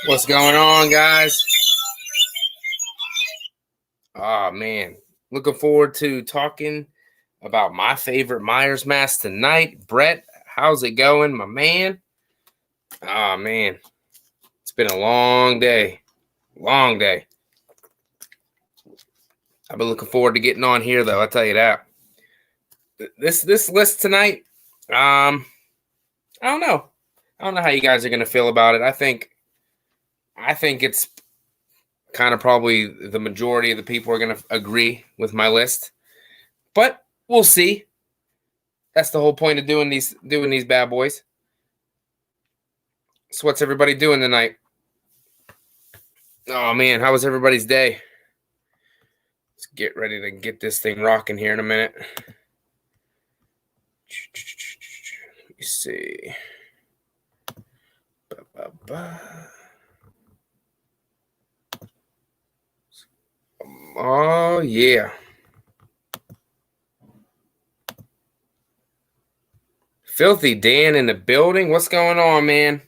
What's going on, guys? Oh, man. Looking forward to talking about my favorite Myers mask tonight. Brett, how's it going, my man? Oh, man. It's been a long day. Long day. I've been looking forward to getting on here, though. I'll tell you that. This list tonight, I don't know. I don't know how you guys are going to feel about it. I think it's kind of probably the majority of the people are going to agree with my list, but we'll see. That's the whole point of doing these bad boys. So what's everybody doing tonight? Oh man, how was everybody's day? Let's get ready to get this thing rocking here in a minute. Let me see. Oh yeah. Filthy Dan in the building. What's going on, man?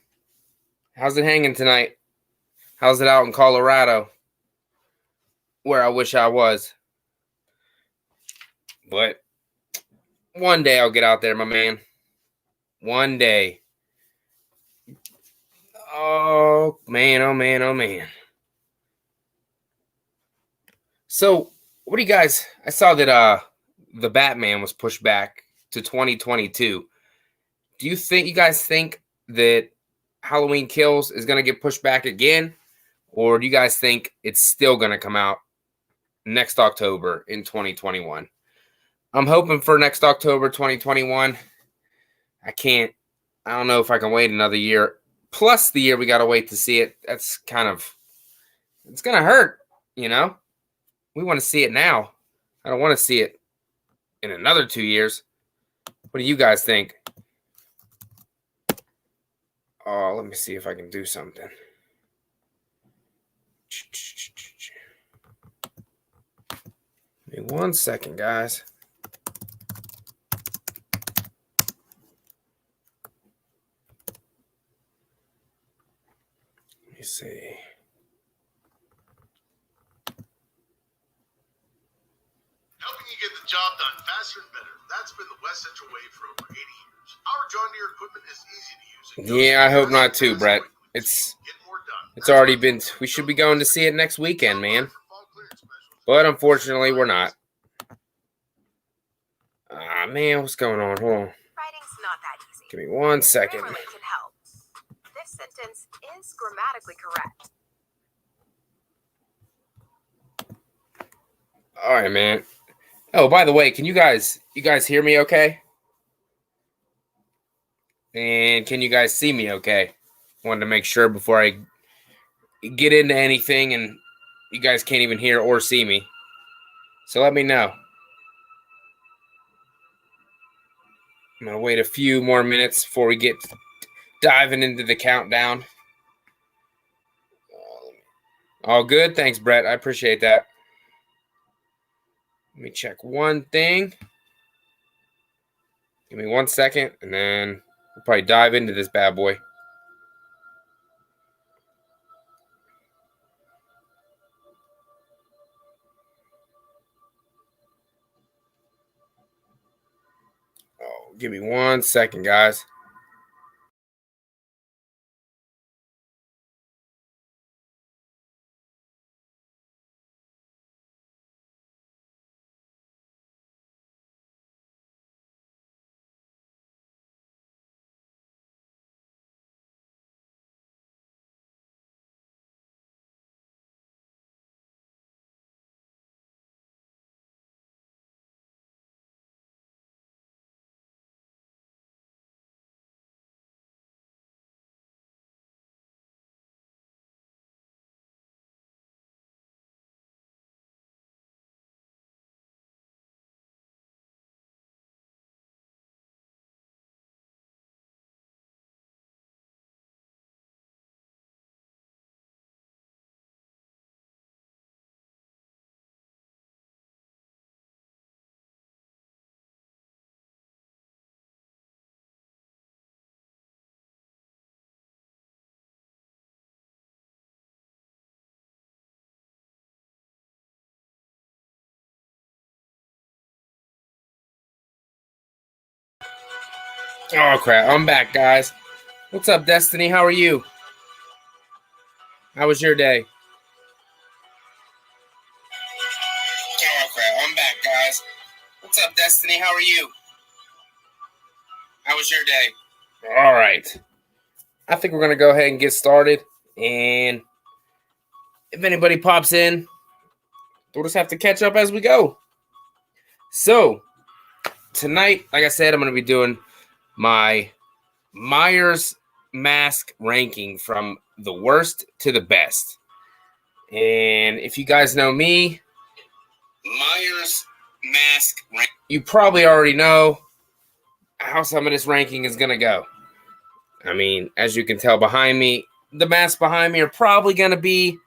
How's it hanging tonight? How's it out in Colorado? Where I wish I was. But one day I'll get out there, my man. One day. Oh, man, oh, man, oh, man. So, what do you guys... I saw that the Batman was pushed back to 2022. Do you guys think that Halloween Kills is going to get pushed back again? Or do you guys think it's still going to come out next October in 2021? I'm hoping for next October 2021. I don't know if I can wait another year. Plus the year we got to wait to see it. That's it's going to hurt, you know? We want to see it now. I don't want to see it in another 2 years. What do you guys think? Oh, let me see if I can do something. Give me 1 second, guys. Let me see. Helping you get the job done faster and better. That's been the West Central way for over 80 years. Our John Deere equipment is easy to use. Yeah, I hope not too, Brett. It's already been... We should be going to see it next weekend, man. But unfortunately, we're not. Ah, man, what's going on? Hold on. Writing's not that easy. Give me 1 second. Grammarly can help. This sentence is grammatically correct. All right, man. Oh, by the way, can you guys hear me okay? And can you guys see me okay? Wanted to make sure before I get into anything and you guys can't even hear or see me. So let me know. I'm going to wait a few more minutes before we get diving into the countdown. All good? Thanks, Brett. I appreciate that. Let me check one thing. Give me 1 second, and then we'll probably dive into this bad boy. Oh, give me 1 second, guys. Oh, crap. I'm back, guys. What's up, Destiny? How are you? How was your day? Oh, crap. I'm back, guys. What's up, Destiny? How are you? How was your day? All right. I think we're going to go ahead and get started. And if anybody pops in, we'll just have to catch up as we go. So, tonight, like I said, I'm going to be doing my Myers mask ranking from the worst to the best. And if you guys know me, Myers mask rank, you probably already know how some of this ranking is going to go. I mean, as you can tell behind me, the masks behind me are probably going to be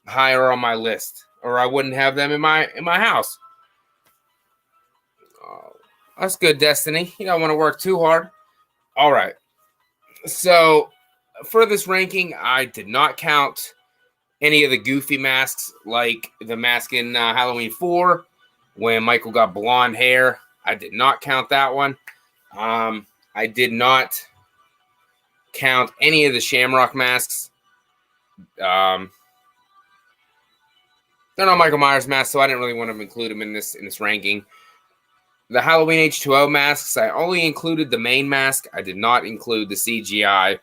higher on my list, or I wouldn't have them in my house. Oh, that's good, Destiny. You don't want to work too hard. All right. So for this ranking, I did not count any of the goofy masks, like the mask in Halloween 4 when Michael got blonde hair. I did not count that one. I did not count any of the Shamrock masks. They're not Michael Myers masks, so I didn't really want to include them in this ranking. The Halloween H2O masks, I only included the main mask. I did not include the CGI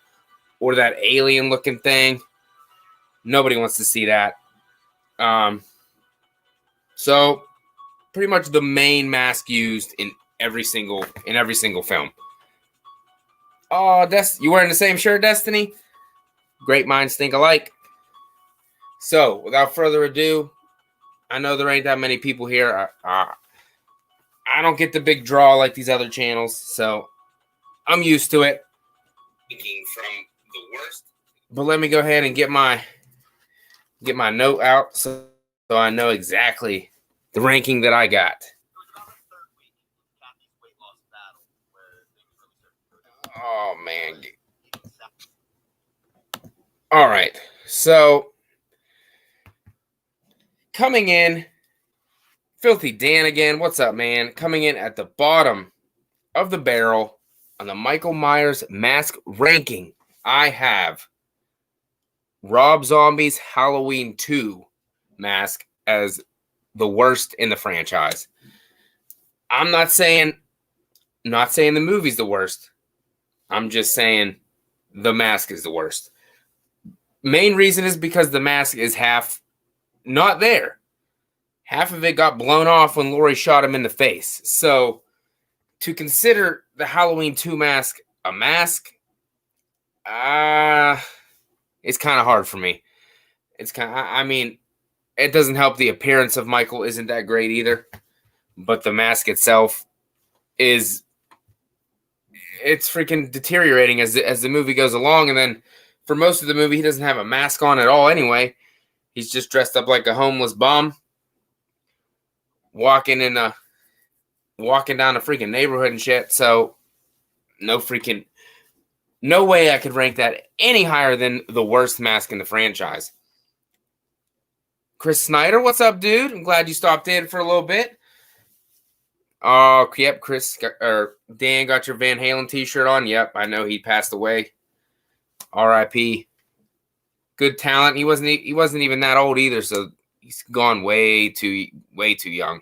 or that alien-looking thing. Nobody wants to see that. So pretty much the main mask used in every single film. Oh, you wearing the same shirt, Destiny? Great minds think alike. So without further ado, I know there ain't that many people here. I don't get the big draw like these other channels, so I'm used to it. Thinking from the worst. But let me go ahead and get my note out so I know exactly the ranking that I got. Oh, man. All right. So, coming in, Filthy Dan again. What's up, man? Coming in at the bottom of the barrel on the Michael Myers mask ranking, I have Rob Zombie's Halloween 2 mask as the worst in the franchise. I'm not saying the movie's the worst. I'm just saying the mask is the worst. Main reason is because the mask is half not there. Half of it got blown off when Laurie shot him in the face. So to consider the Halloween 2 mask a mask, it's kind of hard for me. I mean, it doesn't help the appearance of Michael isn't that great either. But the mask itself it's freaking deteriorating as the movie goes along. And then for most of the movie, he doesn't have a mask on at all anyway. He's just dressed up like a homeless bum, walking down a freaking neighborhood and shit. So no way I could rank that any higher than the worst mask in the franchise. Chris Snyder, what's up, dude? I'm glad you stopped in for a little bit. Oh, yep, Dan got your Van Halen t-shirt on. Yep, I know he passed away. R.I.P. Good talent. He wasn't even that old either, so he's gone way too young.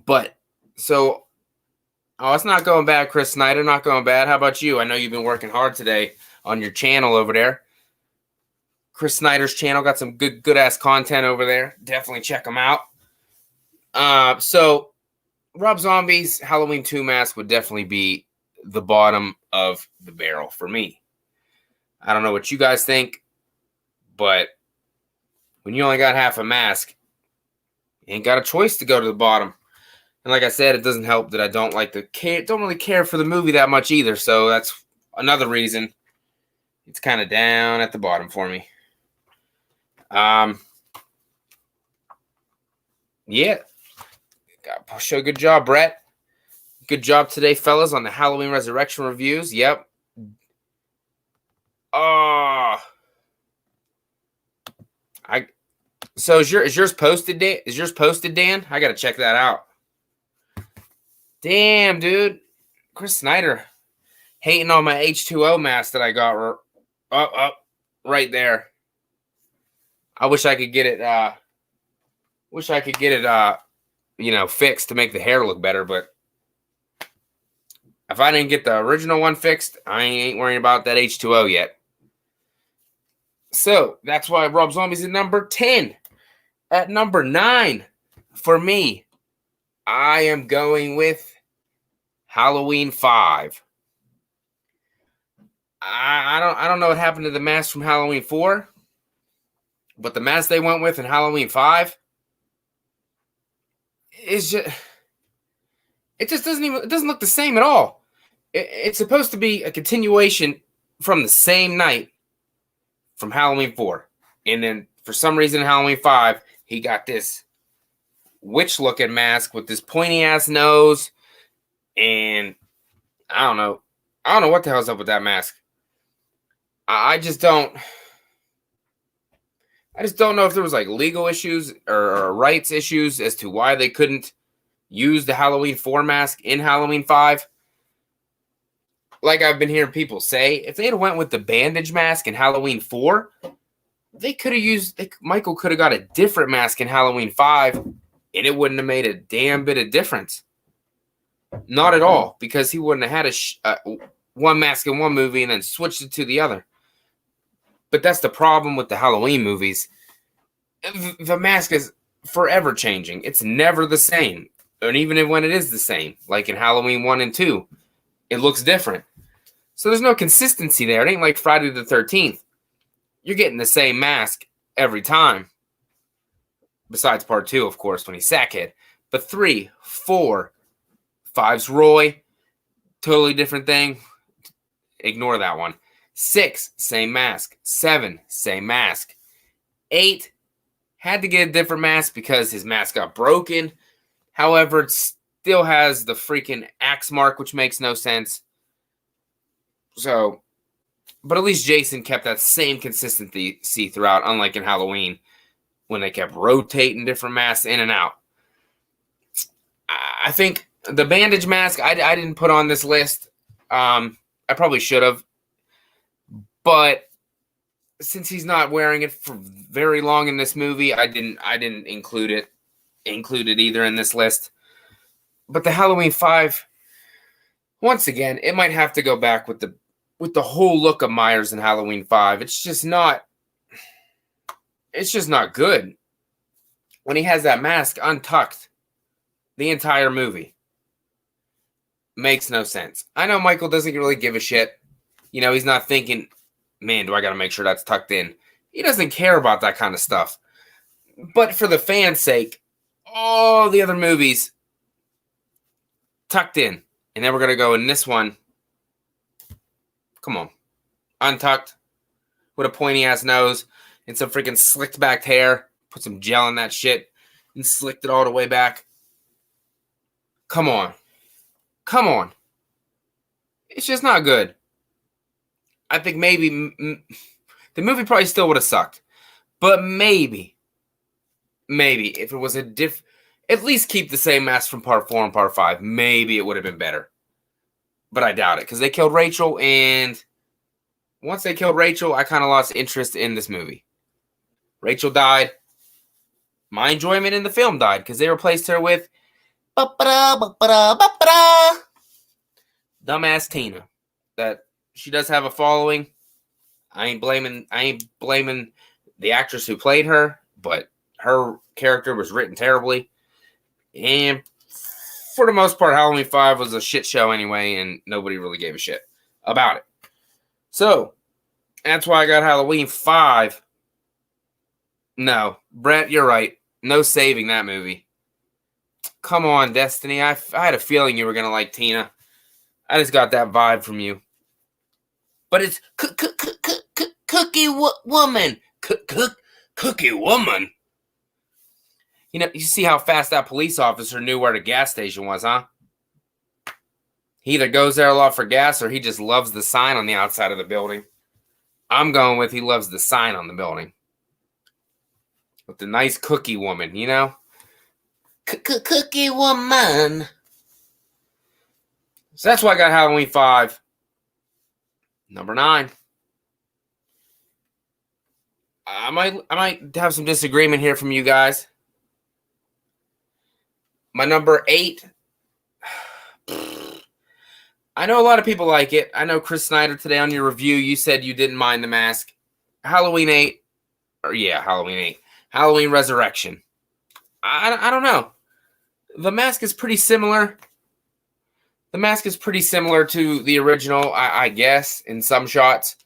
But so, it's not going bad, Chris Snyder. Not going bad. How about you? I know you've been working hard today on your channel over there. Chris Snyder's channel got some good ass content over there. Definitely check them out. So Rob Zombie's Halloween 2 mask would definitely be the bottom of the barrel for me. I don't know what you guys think, but when you only got half a mask, you ain't got a choice to go to the bottom. And like I said, it doesn't help that I don't really care for the movie that much either. So that's another reason it's kind of down at the bottom for me. Yeah. Show good job, Brett. Good job today, fellas, on the Halloween Resurrection reviews. Yep. So is yours posted, Dan? I gotta check that out. Damn, dude. Chris Snyder hating on my H2O mask that I got up right there. I wish I could get it fixed to make the hair look better, but if I didn't get the original one fixed, I ain't worrying about that H2O yet. So that's why Rob Zombie's at number 10. At number 9, for me, I am going with Halloween 5. I don't know what happened to the mask from Halloween 4, but the mask they went with in Halloween 5 is just it doesn't look the same at all. It's supposed to be a continuation from the same night from Halloween 4. And then for some reason in Halloween 5, he got this witch-looking mask with this pointy-ass nose. And I don't know what the hell's up with that mask. I just don't know if there was like legal issues or rights issues as to why they couldn't use the Halloween 4 mask in Halloween 5. Like I've been hearing people say, if they had went with the bandage mask in Halloween 4, Michael could have got a different mask in Halloween 5, and it wouldn't have made a damn bit of difference. Not at all, because he wouldn't have had one mask in one movie and then switched it to the other. But that's the problem with the Halloween movies. The mask is forever changing. It's never the same. And even when it is the same, like in Halloween 1 and 2, it looks different. So there's no consistency there. It ain't like Friday the 13th. You're getting the same mask every time. Besides part 2, of course, when he's Sackhead. But 3, 4, 5's Roy. Totally different thing. Ignore that one. 6, same mask. 7, same mask. 8, had to get a different mask because his mask got broken. However, it still has the freaking axe mark, which makes no sense. So, but at least Jason kept that same consistency throughout, unlike in Halloween, when they kept rotating different masks in and out. I think the bandage mask, I didn't put on this list. I probably should have. But since he's not wearing it for very long in this movie, I didn't include it either in this list. But the Halloween 5, once again, it might have to go back with the whole look of Myers in Halloween 5. It's just not good. When he has that mask untucked the entire movie. Makes no sense. I know Michael doesn't really give a shit. You know, he's not thinking, man, do I got to make sure that's tucked in. He doesn't care about that kind of stuff. But for the fans' sake, all the other movies tucked in. And then we're going to go in this one. Come on. Untucked. With a pointy-ass nose. And some freaking slicked-back hair. Put some gel in that shit. And slicked it all the way back. Come on. Come on. It's just not good. I think maybe the movie probably still would have sucked. But maybe if it was at least keep the same mask from part 4 and part 5. Maybe it would have been better. But I doubt it, because they killed Rachel, and once they killed Rachel, I kind of lost interest in this movie. Rachel died. My enjoyment in the film died, because they replaced her with dumbass Tina. That she does have a following. I ain't blaming the actress who played her, but her character was written terribly. And for the most part, Halloween 5 was a shit show anyway, and nobody really gave a shit about it. So, that's why I got Halloween 5. No, Brett, you're right. No saving that movie. Come on, Destiny. I had a feeling you were going to like Tina. I just got that vibe from you. But it's Cookie Woman. Cookie Woman. You know, you see how fast that police officer knew where the gas station was, huh? He either goes there a lot for gas or he just loves the sign on the outside of the building. I'm going with he loves the sign on the building. With the nice Cookie Woman, you know? Cookie Woman. So that's why I got Halloween 5. Number 9. I might have some disagreement here from you guys. My number 8. I know a lot of people like it. I know Chris Snyder today on your review, you said you didn't mind The Mask. Halloween 8. Halloween 8. Halloween Resurrection. I don't know. The Mask is pretty similar. The Mask is pretty similar to the original, I guess, in some shots.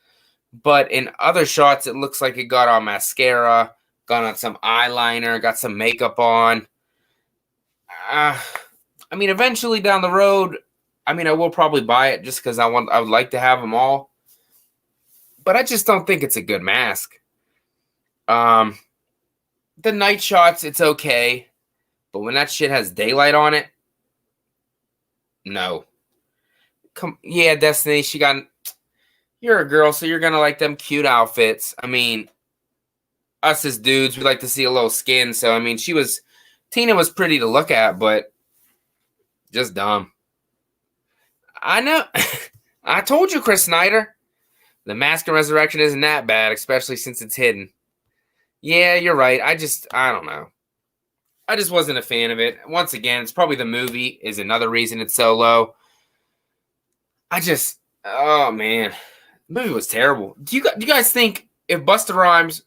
But in other shots, it looks like it got on mascara, got on some eyeliner, got some makeup on. Eventually down the road, I will probably buy it just because I would like to have them all. But I just don't think it's a good mask. The night shots, it's okay. But when that shit has daylight on it, no. Destiny, you're a girl, so you're going to like them cute outfits. Us as dudes, we like to see a little skin. So, Tina was pretty to look at, but just dumb. I know. I told you, Chris Snyder. The Mask and Resurrection isn't that bad, especially since it's hidden. Yeah, you're right. I don't know. I just wasn't a fan of it. Once again, it's probably the movie is another reason it's so low. Oh man, the movie was terrible. Do you guys think if Busta Rhymes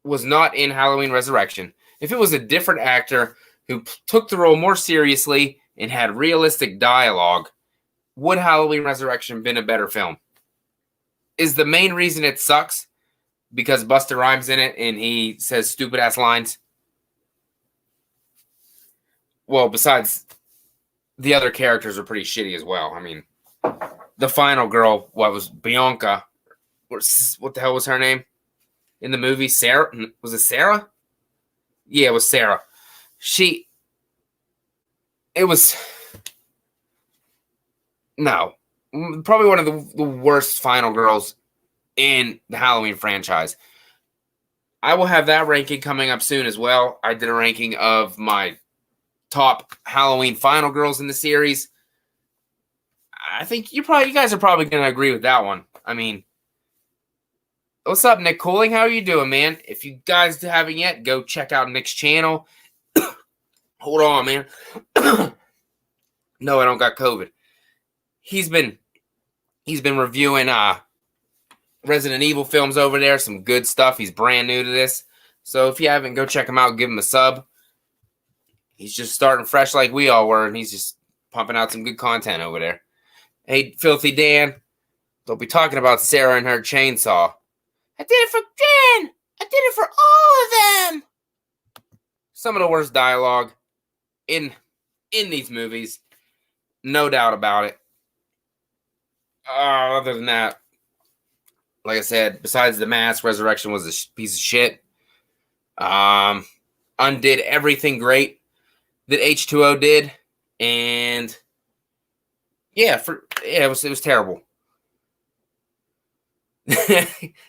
was not in Halloween Resurrection, if it was a different actor who took the role more seriously and had realistic dialogue, would Halloween Resurrection been a better film? Is the main reason it sucks because Busta Rhymes in it and he says stupid ass lines? Well, besides, the other characters are pretty shitty as well. The final girl, what was Bianca? What the hell was her name in the movie? Sarah? Was it Sarah? Yeah, it was Sarah. Probably one of the worst final girls in the Halloween franchise. I will have that ranking coming up soon as well. I did a ranking of my top Halloween final girls in the series. I think you guys are probably going to agree with that one. What's up, Nick Cooling? How are you doing, man? If you guys haven't yet, go check out Nick's channel. Hold on, man. No, I don't got COVID. He's been reviewing Resident Evil films over there. Some good stuff. He's brand new to this. So if you haven't, go check him out. Give him a sub. He's just starting fresh like we all were, and he's just pumping out some good content over there. Hey, Filthy Dan, don't be talking about Sarah and her chainsaw. I did it for Jen. I did it for all of them. Some of the worst dialogue in these movies. No doubt about it. Other than that, like I said, besides The Mask, Resurrection was a piece of shit. Undid everything great that H2O did, and it was terrible.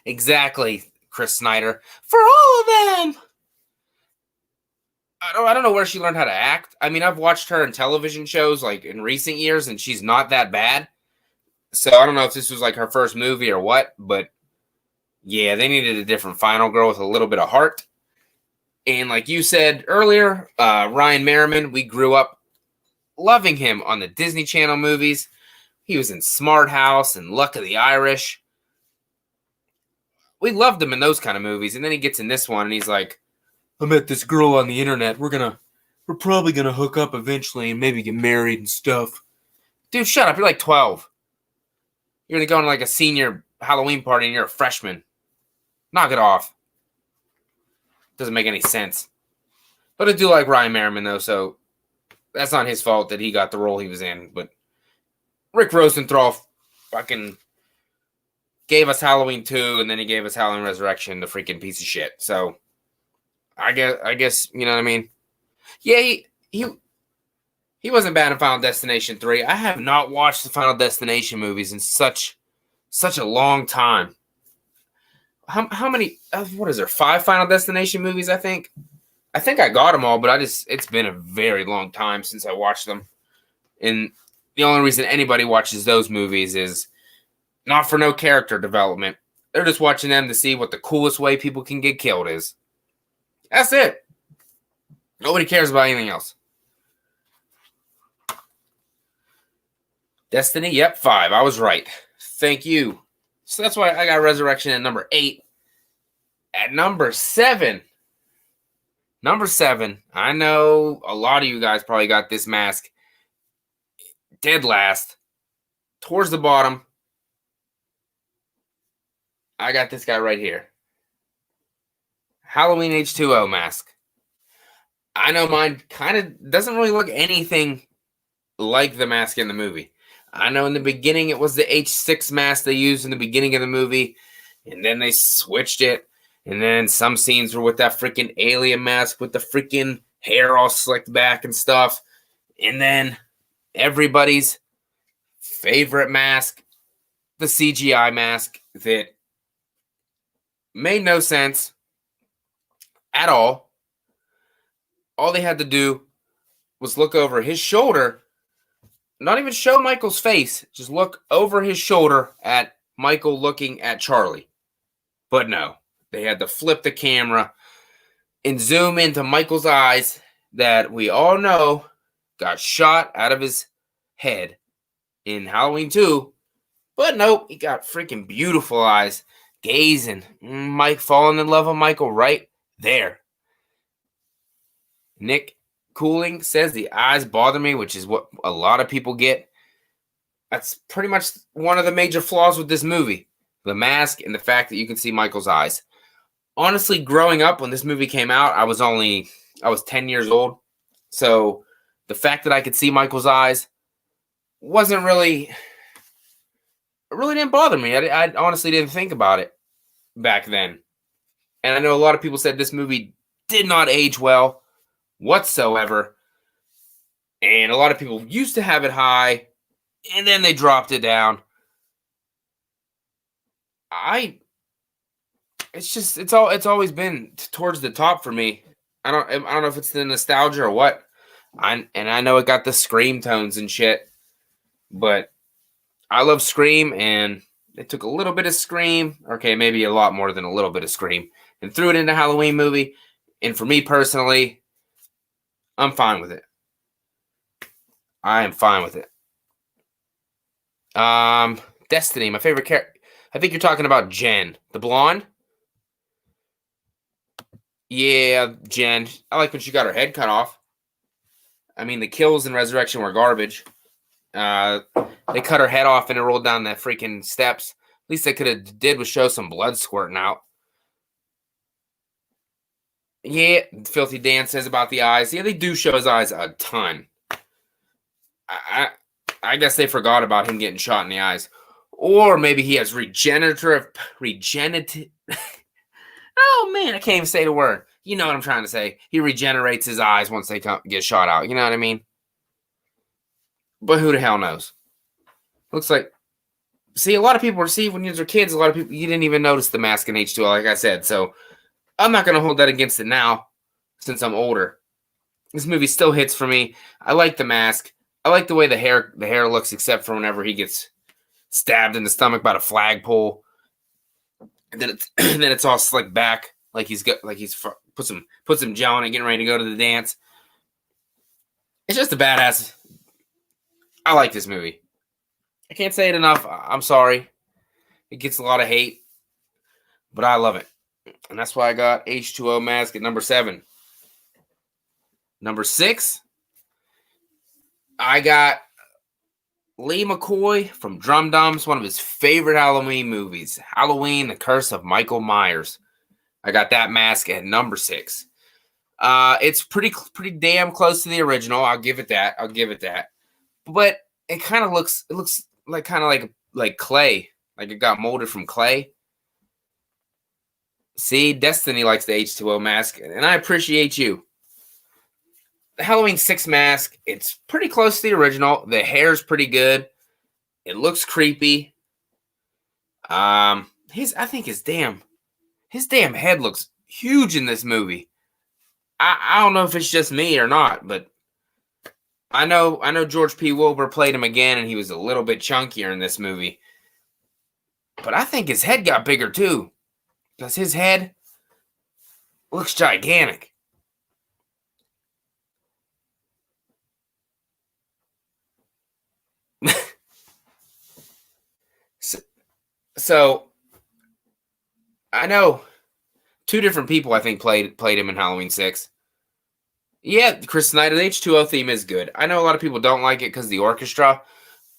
Exactly, Chris Snyder. For all of them. I don't know where she learned how to act. I've watched her in television shows like in recent years, and she's not that bad. So I don't know if this was like her first movie or what, but yeah, they needed a different final girl with a little bit of heart. And like you said earlier, Ryan Merriman, we grew up loving him on the Disney Channel movies. He was in Smart House and Luck of the Irish. We loved him in those kind of movies. And then he gets in this one and he's like, I met this girl on the internet. We're probably gonna hook up eventually and maybe get married and stuff. Dude, shut up. You're like 12. You're gonna go on like a senior Halloween party and you're a freshman. Knock it off. Doesn't make any sense. But I do like Ryan Merriman, though, so that's not his fault that he got the role he was in. But Rick Rosenthal fucking gave us Halloween 2, and then he gave us Halloween Resurrection, the freaking piece of shit. So I guess you know what I mean? Yeah, he wasn't bad in Final Destination 3. I have not watched the Final Destination movies in such a long time. How many, what is there, 5 Final Destination movies, I think? I got them all, but it's been a very long time since I watched them. And the only reason anybody watches those movies is not for no character development. They're just watching them to see what the coolest way people can get killed is. That's it. Nobody cares about anything else. Destiny, yep, 5. I was right. Thank you. So that's why I got Resurrection at number 8. At number 7. Number 7. I know a lot of you guys probably got this mask dead last. Towards the bottom. I got this guy right here. Halloween H2O mask. I know mine kind of doesn't really look anything like the mask in the movie. I know in the beginning it was the H6 mask they used in the beginning of the movie, and then they switched it, and then some scenes were with that freaking alien mask with the freaking hair all slicked back and stuff, and then everybody's favorite mask, the CGI mask that made no sense at all. All they had to do was look over his shoulder. Not even show Michael's face. Just look over his shoulder at Michael looking at Charlie. But no. They had to flip the camera and zoom into Michael's eyes that we all know got shot out of his head in Halloween 2. But nope. He got freaking beautiful eyes. Gazing. Mike falling in love with Michael right there. Nick Cooling says the eyes bother me, which is what a lot of people get. That's pretty much one of the major flaws with this movie. The mask and the fact that you can see Michael's eyes. Honestly, growing up when this movie came out, I was 10 years old. So the fact that I could see Michael's eyes wasn't really, it really didn't bother me. I honestly didn't think about it back then. And I know a lot of people said this movie did not age well whatsoever, and a lot of people used to have it high and then they dropped it down. It's always been towards the top for me. I don't know if it's the nostalgia or what. I know it got the Scream tones and shit, but I love Scream, and they took a little bit of Scream, okay, maybe a lot more than a little bit of Scream, and threw it into a Halloween movie. And for me personally, I'm fine with it. I am fine with it. Destiny, my favorite character. I think you're talking about Jen, the blonde. Yeah, Jen. I like when she got her head cut off. I mean, the kills in Resurrection were garbage. They cut her head off and it rolled down the freaking steps. At least they could have did was show some blood squirting out. Yeah, Filthy Dan says about the eyes. Yeah, they do show his eyes a ton. I guess they forgot about him getting shot in the eyes. Or maybe he has regenerative. Oh, man, I can't even say the word. You know what I'm trying to say. He regenerates his eyes once they get shot out. You know what I mean? But who the hell knows? Looks like... See, a lot of people when you were kids, a lot of people, you didn't even notice the mask in H2O, like I said. So, I'm not going to hold that against it now, since I'm older. This movie still hits for me. I like the mask. I like the way the hair looks, except for whenever he gets stabbed in the stomach by a flagpole, and then it's all slicked back, like he's put some gel on it, getting ready to go to the dance. It's just a badass. I like this movie. I can't say it enough. I'm sorry. It gets a lot of hate, but I love it. And that's why I got H2O mask at number 7. Number 6, I got Lee McCoy from Drum Dums, one of his favorite Halloween movies, Halloween, The Curse of Michael Myers. I got that mask at number 6. It's pretty damn close to the original. I'll give it that. But it kind of looks like like clay, like it got molded from clay. See, Destiny likes the H2O mask, and I appreciate you. The Halloween 6 mask, it's pretty close to the original. The hair's pretty good. It looks creepy. I think his damn head looks huge in this movie. I don't know if it's just me or not, but I know George P. Wilbur played him again, and he was a little bit chunkier in this movie. But I think his head got bigger too, because his head looks gigantic. So I know 2 different people I think played him in Halloween 6. Yeah, Chris Snyder, the H2O theme is good. I know a lot of people don't like it because of the orchestra,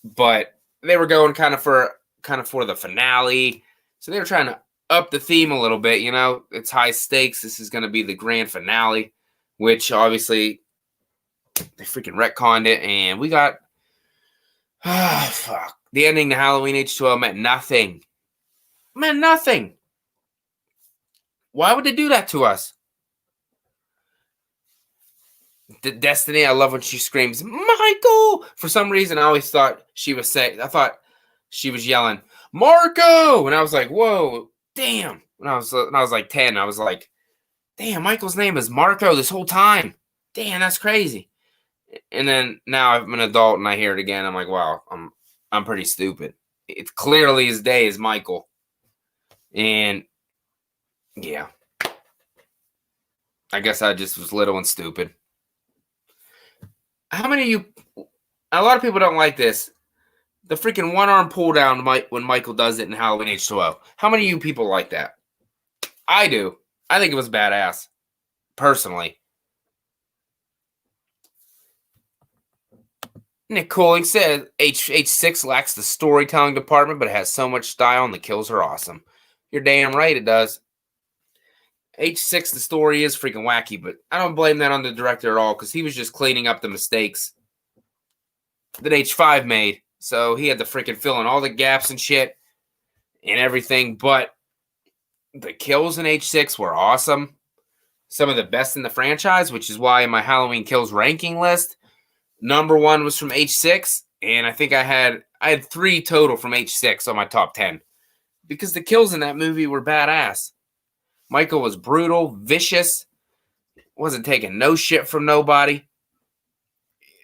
but they were going kind of for the finale. So they were trying to up the theme a little bit, you know. It's high stakes. This is going to be the grand finale, which obviously they freaking retconned it, and we got fuck. The ending to Halloween H2O meant nothing. Meant nothing. Why would they do that to us? Destiny, I love when she screams, Michael! For some reason, I always thought she was saying, I thought she was yelling, Marco! And I was like, whoa, damn. When I was like 10, I was like, damn, Michael's name is Marco this whole time. Damn, that's crazy. And then now I'm an adult and I hear it again. I'm like, wow, I'm pretty stupid. It's clearly as day as Michael. And yeah. I guess I just was little and stupid. How many of you, a lot of people don't like this, the freaking one-arm pull-down when Michael does it in Halloween H2O. How many of you people like that? I do. I think it was badass, personally. Nick Cooling said H6 lacks the storytelling department, but it has so much style and the kills are awesome. You're damn right it does. H6, the story is freaking wacky, but I don't blame that on the director at all because he was just cleaning up the mistakes that H5 made. So he had to freaking fill in all the gaps and shit and everything. But the kills in H6 were awesome. Some of the best in the franchise, which is why in my Halloween kills ranking list, number 1 was from H6. And I think I had 3 total from H6 on my top 10 because the kills in that movie were badass. Michael was brutal, vicious, wasn't taking no shit from nobody.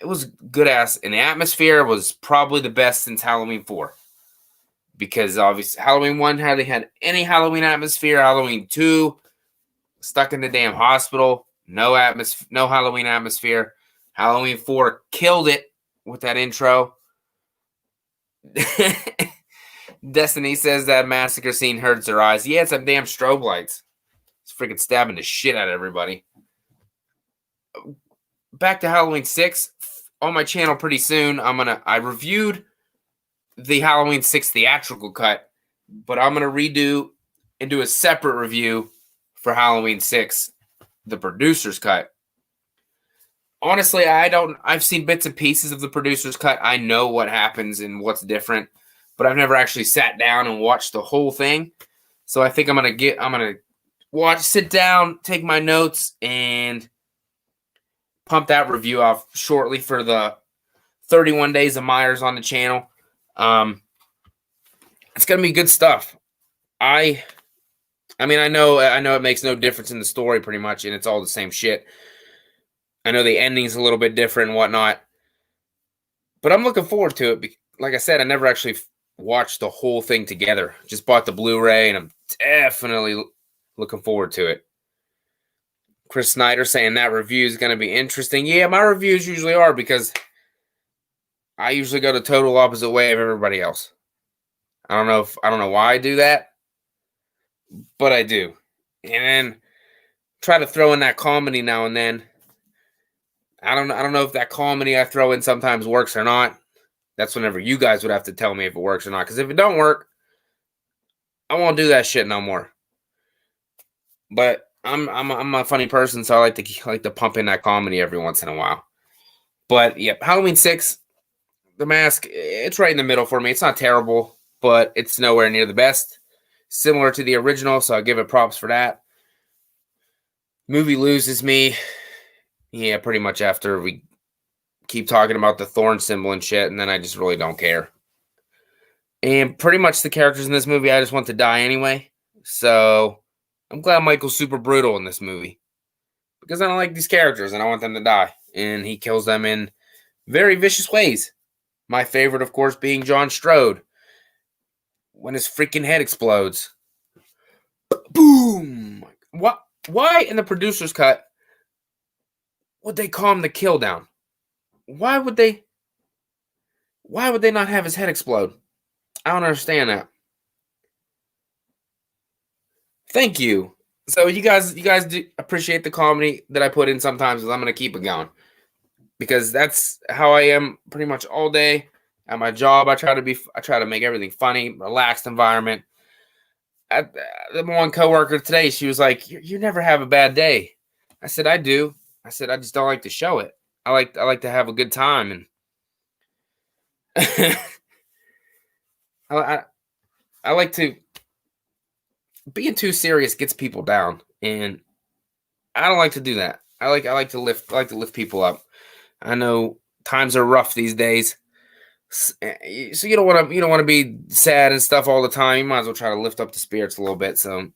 It was good ass, and the atmosphere was probably the best since Halloween 4. Because obviously Halloween 1 hardly had any Halloween atmosphere. Halloween 2, stuck in the damn hospital, no Halloween atmosphere. Halloween 4 killed it with that intro. Destiny says that massacre scene hurts her eyes. Yeah, it's some damn strobe lights. It's freaking stabbing the shit out of everybody. Back to Halloween 6 on my channel pretty soon. I reviewed the Halloween 6 theatrical cut, but I'm gonna redo and do a separate review for Halloween 6, the producer's cut. Honestly, I've seen bits and pieces of the producer's cut. I know what happens and what's different, but I've never actually sat down and watched the whole thing. So I think I'm gonna sit down, take my notes, and pump that review off shortly for the 31 Days of Myers on the channel. It's gonna be good stuff. I know it makes no difference in the story pretty much, and it's all the same shit. I know the ending's a little bit different and whatnot, but I'm looking forward to it. Like I said, I never actually watched the whole thing together. Just bought the Blu-ray, and I'm definitely looking forward to it. Chris Snyder saying that review is going to be interesting. Yeah, my reviews usually are because I usually go the total opposite way of everybody else. I don't know why I do that, but I do. And then try to throw in that comedy now and then. I don't know if that comedy I throw in sometimes works or not. That's whenever you guys would have to tell me if it works or not. Because if it don't work, I won't do that shit no more. But I'm a funny person, so I like to pump in that comedy every once in a while. But yeah, Halloween 6, The Mask, it's right in the middle for me. It's not terrible, but it's nowhere near the best. Similar to the original, so I give it props for that. Movie loses me. Yeah, pretty much after we keep talking about the thorn symbol and shit, and then I just really don't care. And pretty much the characters in this movie, I just want to die anyway. So I'm glad Michael's super brutal in this movie. Because I don't like these characters, and I want them to die. And he kills them in very vicious ways. My favorite, of course, being John Strode when his freaking head explodes. Boom! What? Why in the producer's cut would they call him the kill down? Why would they not have his head explode? I don't understand that. Thank you. So you guys do appreciate the comedy that I put in sometimes, I'm gonna keep it going. Because that's how I am pretty much all day. At my job, I try to make everything funny, relaxed environment. The one coworker today, she was like, "You never have a bad day." I said, "I do." I said, "I just don't like to show it. I like to have a good time." And I like to being too serious gets people down, and I don't like to do that. I like to lift people up. I know times are rough these days, so you don't want to be sad and stuff all the time. You might as well try to lift up the spirits a little bit. So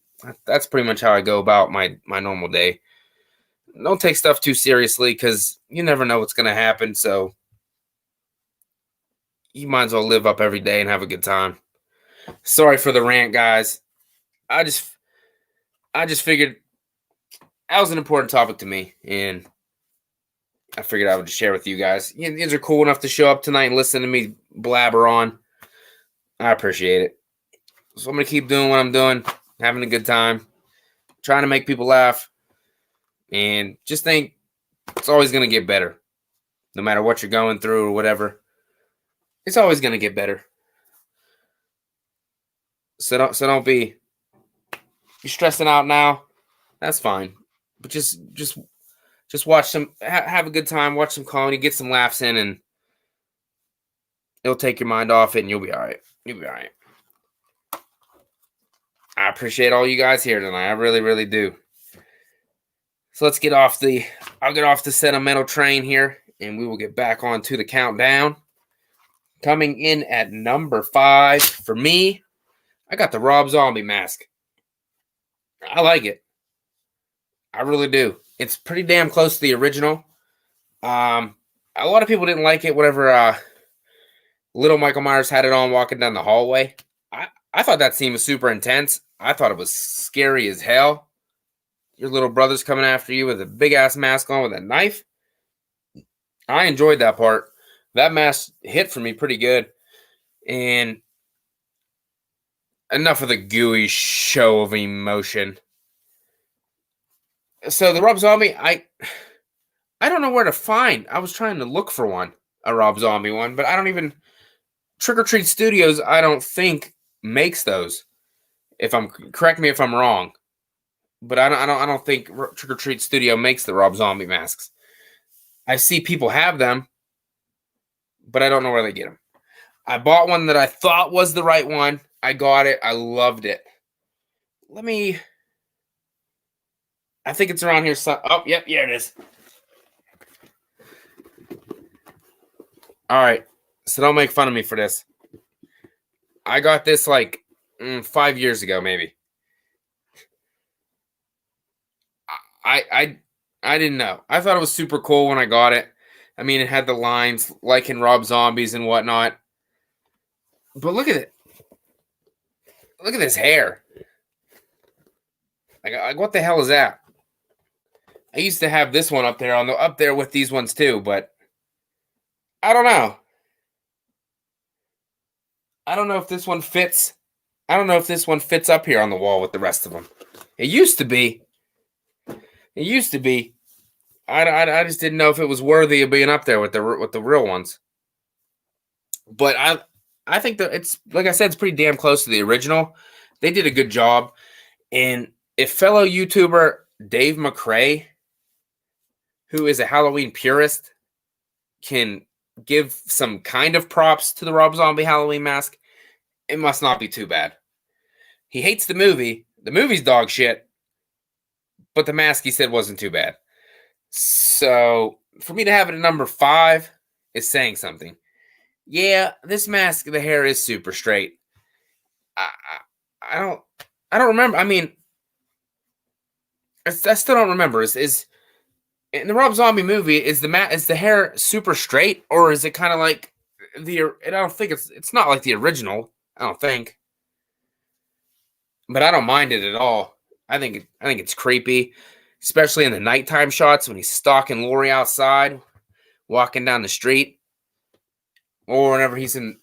that's pretty much how I go about my normal day. Don't take stuff too seriously because you never know what's going to happen. So you might as well live up every day and have a good time. Sorry for the rant, guys. I just figured that was an important topic to me, and I figured I would just share with you guys. You guys are cool enough to show up tonight and listen to me blabber on. I appreciate it. So I'm going to keep doing what I'm doing, having a good time, trying to make people laugh, and just think it's always going to get better. No matter what you're going through or whatever, it's always going to get better. So don't be stressing out now. That's fine. But just watch some, have a good time, watch some comedy, get some laughs in, and it'll take your mind off it, and you'll be all right. You'll be all right. I appreciate all you guys here tonight. I really, really do. So let's I'll get off the sentimental train here, and we will get back on to the countdown. Coming in at number 5 for me, I got the Rob Zombie mask. I like it. I really do. It's pretty damn close to the original. A lot of people didn't like it whenever little Michael Myers had it on walking down the hallway. I thought that scene was super intense. I thought it was scary as hell. Your little brother's coming after you with a big-ass mask on with a knife. I enjoyed that part. That mask hit for me pretty good. And enough of the gooey show of emotion. So the Rob Zombie, I don't know where to find. I was trying to look for one, a Rob Zombie one, but I don't even. Trick or Treat Studios, I don't think makes those. Correct me if I'm wrong, but I don't think Trick or Treat Studio makes the Rob Zombie masks. I see people have them, but I don't know where they get them. I bought one that I thought was the right one. I got it. I loved it. I think it's around here. Oh, yep, here it is. All right. So don't make fun of me for this. I got this like 5 years ago, maybe. I didn't know. I thought it was super cool when I got it. I mean, it had the lines like in Rob Zombies and whatnot. But look at it. Look at this hair. Like what the hell is that? I used to have this one up there with these ones too, but I don't know. I don't know if this one fits. I don't know if this one fits up here on the wall with the rest of them. It used to be. I just didn't know if it was worthy of being up there with the real ones. But I think that it's, like I said, it's pretty damn close to the original. They did a good job. And if fellow YouTuber Dave McRae, who is a Halloween purist, can give some kind of props to the Rob Zombie Halloween mask, it must not be too bad. He hates the movie. The movie's dog shit. But the mask, he said, wasn't too bad. So for me to have it at number 5 is saying something. Yeah, this mask, the hair is super straight. I don't remember. I mean, I still don't remember. Is in the Rob Zombie movie, is the hair super straight, or is it kind of like I don't think it's not like the original. I don't think, but I don't mind it at all. I think it's creepy, especially in the nighttime shots when he's stalking Lori outside, walking down the street, or whenever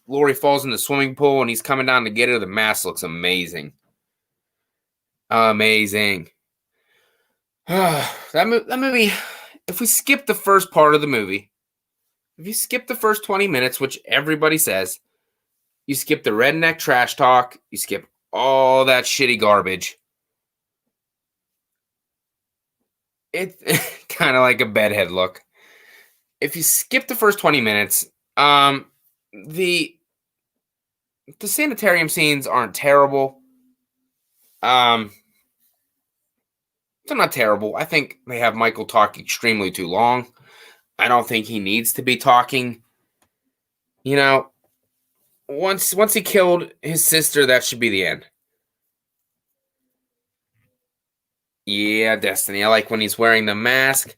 Lori falls in the swimming pool and he's coming down to get her. The mask looks amazing, amazing. That movie. If we skip the first part of the movie, if you skip the first 20 minutes, which everybody says, you skip the redneck trash talk, you skip all that shitty garbage. It's kind of like a bedhead look. If you skip the first 20 minutes, the sanitarium scenes aren't terrible. They're not terrible. I think they have Michael talk extremely too long. I don't think he needs to be talking. You know, once he killed his sister, that should be the end. Yeah, Destiny. I like when he's wearing the mask.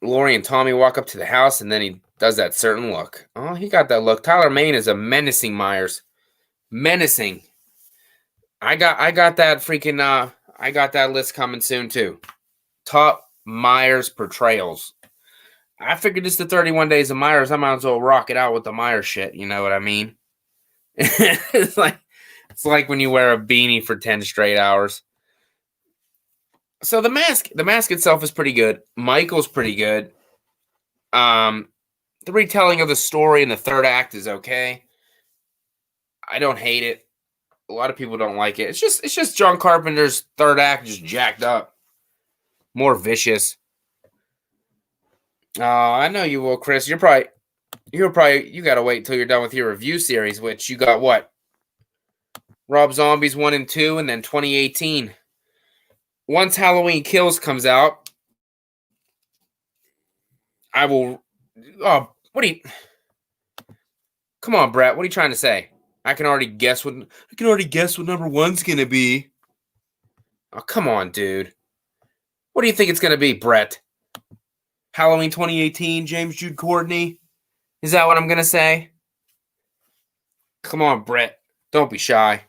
Lori and Tommy walk up to the house, and then he does that certain look. Oh, he got that look. Tyler Mane is a menacing Myers. Menacing. I got that freaking I got that list coming soon too. Top Myers portrayals. I figured it's the 31 Days of Myers. I might as well rock it out with the Myers shit. You know what I mean? It's like when you wear a beanie for 10 straight hours. So the mask itself is pretty good. Michael's pretty good. The retelling of the story in the third act is okay. I don't hate it. A lot of people don't like it. It's just John Carpenter's third act just jacked up. More vicious. I know you will, Chris. You gotta wait until you're done with your review series, which you got what? Rob Zombies 1 and 2, and then 2018. Once Halloween Kills comes out, I will. Oh, come on, Brett. What are you trying to say? I can already guess what number 1's gonna be. Oh, come on, dude. What do you think it's gonna be, Brett? Halloween 2018, James Jude Courtney. Is that what I'm gonna say? Come on, Brett. Don't be shy.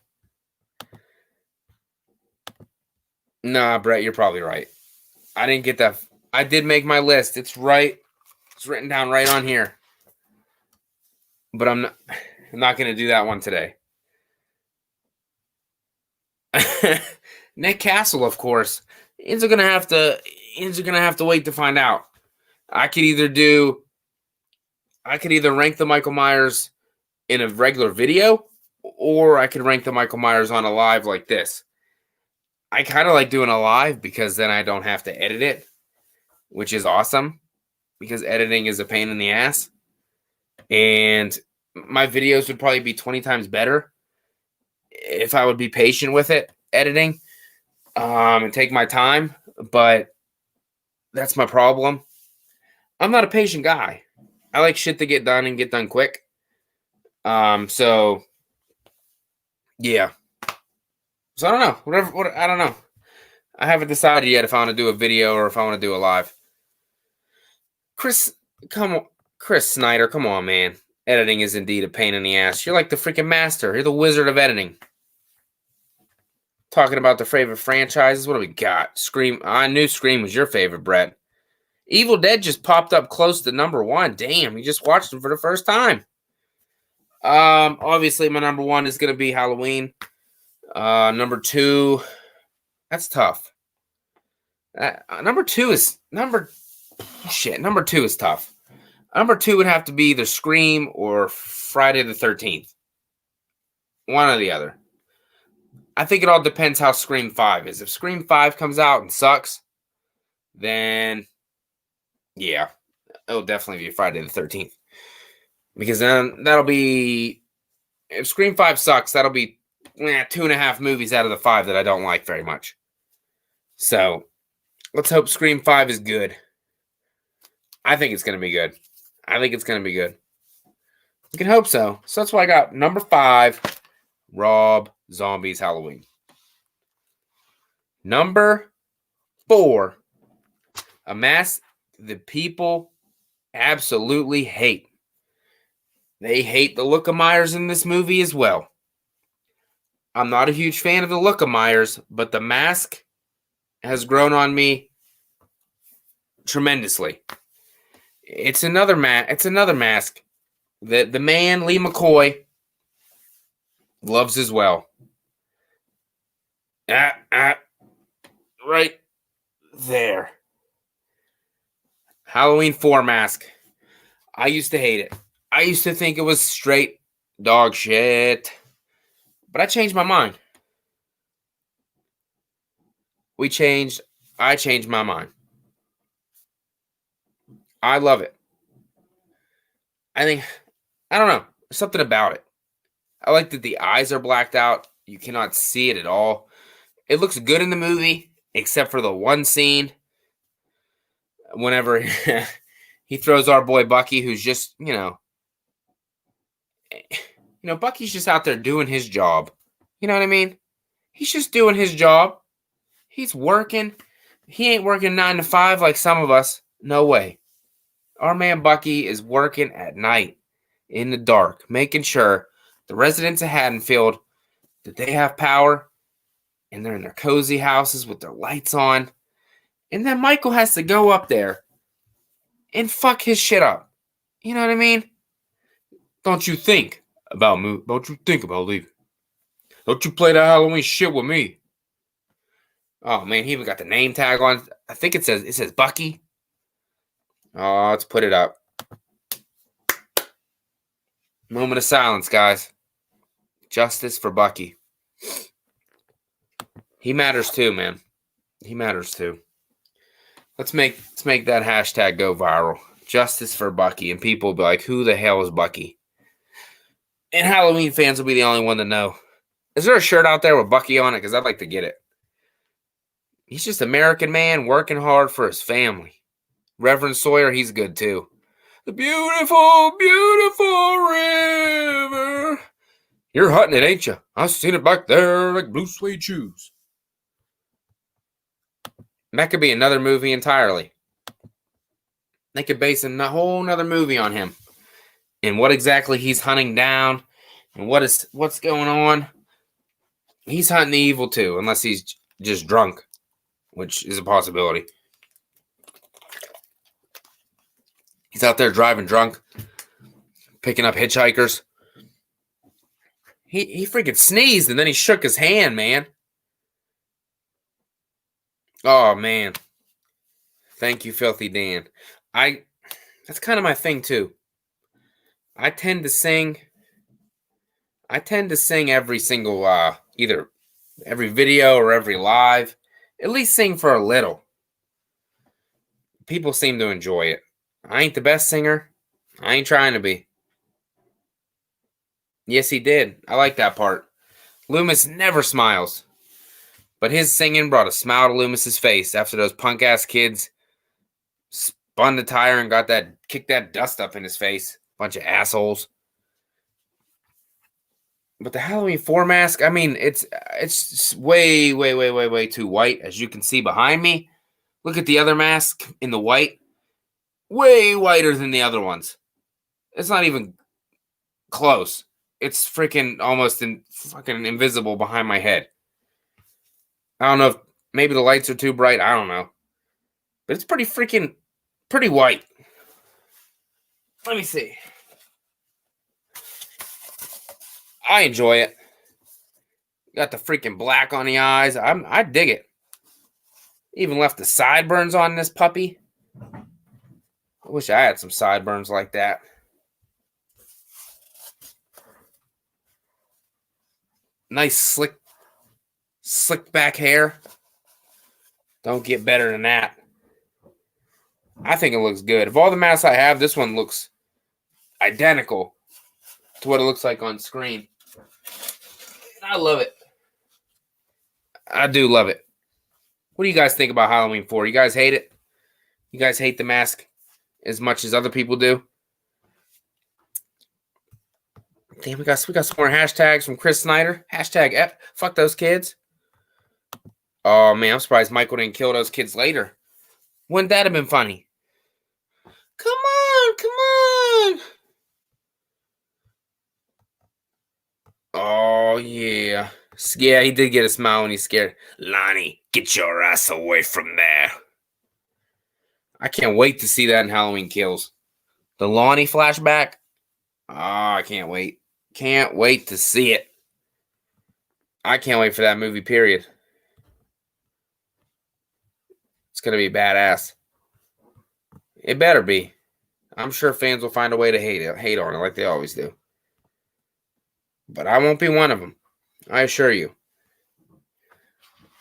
Nah, Brett, you're probably right. I didn't get that. I did make my list. It's right. It's written down right on here. But I'm not going to do that one today. Nick Castle, of course. Ians are going to have to wait to find out. I could either rank the Michael Myers in a regular video, or I could rank the Michael Myers on a live like this. I kind of like doing a live because then I don't have to edit it, which is awesome because editing is a pain in the ass. And my videos would probably be 20 times better if I would be patient with it, editing, and take my time. But that's my problem. I'm not a patient guy. I like shit to get done and get done quick. So yeah. So I don't know. I don't know. I haven't decided yet if I want to do a video or if I want to do a live. Chris Snyder, come on, man. Editing is indeed a pain in the ass. You're like the freaking master. You're the wizard of editing. Talking about the favorite franchises. What do we got? Scream. I knew Scream was your favorite, Brett. Evil Dead just popped up close to number 1. Damn, you just watched them for the first time. Obviously, my number 1 is going to be Halloween. Number 2, that's tough. Number 2 is tough. Number 2 would have to be either Scream or Friday the 13th. One or the other. I think it all depends how Scream 5 is. If Scream 5 comes out and sucks, then yeah, it'll definitely be Friday the 13th. Because then that'll be, if Scream 5 sucks, that'll be 2.5 movies out of the 5 that I don't like very much. So let's hope Scream 5 is good. I think it's going to be good. You can hope so. So that's why I got number 5, Rob Zombie's Halloween. Number 4, A mask that people absolutely hate. They hate the look of Myers in this movie as well. I'm not a huge fan of the look of Myers, but the mask has grown on me tremendously. It's another mask that the man Lee McCoy loves as well. Right there. Halloween 4 mask. I used to hate it. I used to think it was straight dog shit. But I changed my mind. I changed my mind. I love it. I don't know. There's something about it. I like that the eyes are blacked out. You cannot see it at all. It looks good in the movie, except for the one scene whenever he throws our boy Bucky, who's just, Bucky's just out there doing his job. You know what I mean? He's just doing his job. He's working. He ain't working 9 to 5 like some of us. No way. Our man Bucky is working at night in the dark, making sure the residents of Haddonfield that they have power and they're in their cozy houses with their lights on. And then Michael has to go up there and fuck his shit up. You know what I mean? Don't you think about leaving. Don't you play that Halloween shit with me. Oh man, he even got the name tag on. I think it says Bucky. Oh, let's put it up. Moment of silence, guys. Justice for Bucky. He matters too, man. He matters too. Let's make that hashtag go viral. Justice for Bucky. And people will be like, who the hell is Bucky? And Halloween fans will be the only one to know. Is there a shirt out there with Bucky on it? Because I'd like to get it. He's just an American man working hard for his family. Reverend Sawyer, he's good too. The beautiful, beautiful river. You're hunting it, ain't you? I've seen it back there like blue suede shoes. That could be another movie entirely. They could base a whole nother movie on him. And what exactly he's hunting down. And what's going on. He's hunting the evil too. Unless he's just drunk. Which is a possibility. He's out there driving drunk. Picking up hitchhikers. He freaking sneezed and then he shook his hand, man. Oh, man. Thank you, Filthy Dan. That's kind of my thing, too. I tend to sing every single, either every video or every live. At least sing for a little. People seem to enjoy it. I ain't the best singer. I ain't trying to be. Yes, he did. I like that part. Loomis never smiles. But his singing brought a smile to Loomis's face after those punk-ass kids spun the tire and kicked that dust up in his face. Bunch of assholes. But the Halloween 4 mask, I mean, it's way, way, way, way, way too white, as you can see behind me. Look at the other mask in the white. Way whiter than the other ones. It's not even close. It's freaking almost fucking invisible behind my head. I don't know if maybe the lights are too bright. I don't know. But it's pretty white. Let me see. I enjoy it. Got the freaking black on the eyes. I dig it. Even left the sideburns on this puppy. I wish I had some sideburns like that. Nice slick back hair. Don't get better than that. I think it looks good. Of all the masks I have, this one looks identical to what it looks like on screen. I love it. I do love it. What do you guys think about Halloween 4? You guys hate it? You guys hate the mask as much as other people do? Damn, we got some more hashtags from Chris Snyder. Hashtag F. Fuck those kids. Oh, man, I'm surprised Michael didn't kill those kids later. Wouldn't that have been funny? Come on, come on. Oh, yeah. Yeah, he did get a smile when he's scared. Lonnie, get your ass away from there. I can't wait to see that in Halloween Kills. The Lonnie flashback. Oh, I can't wait. Can't wait to see it. I can't wait for that movie, period. It's going to be badass. It better be. I'm sure fans will find a way to hate on it like they always do. But I won't be one of them. I assure you.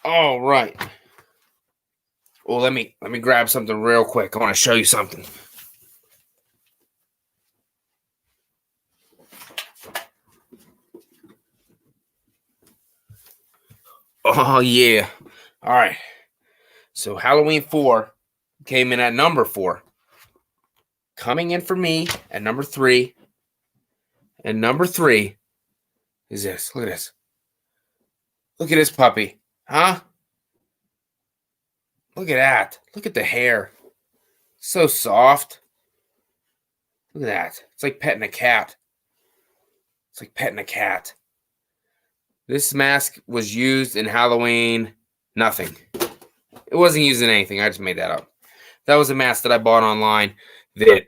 All right. Well, let me grab something real quick. I want to show you something. Oh, yeah. All right. So Halloween 4 came in at number 4. Coming in for me at number 3. And number 3 is this. Look at this. Look at this puppy. Huh? Look at that. Look at the hair. So soft. Look at that. It's like petting a cat. It's like petting a cat. This mask was used in Halloween nothing. It wasn't used in anything. I just made that up. That was a mask that I bought online that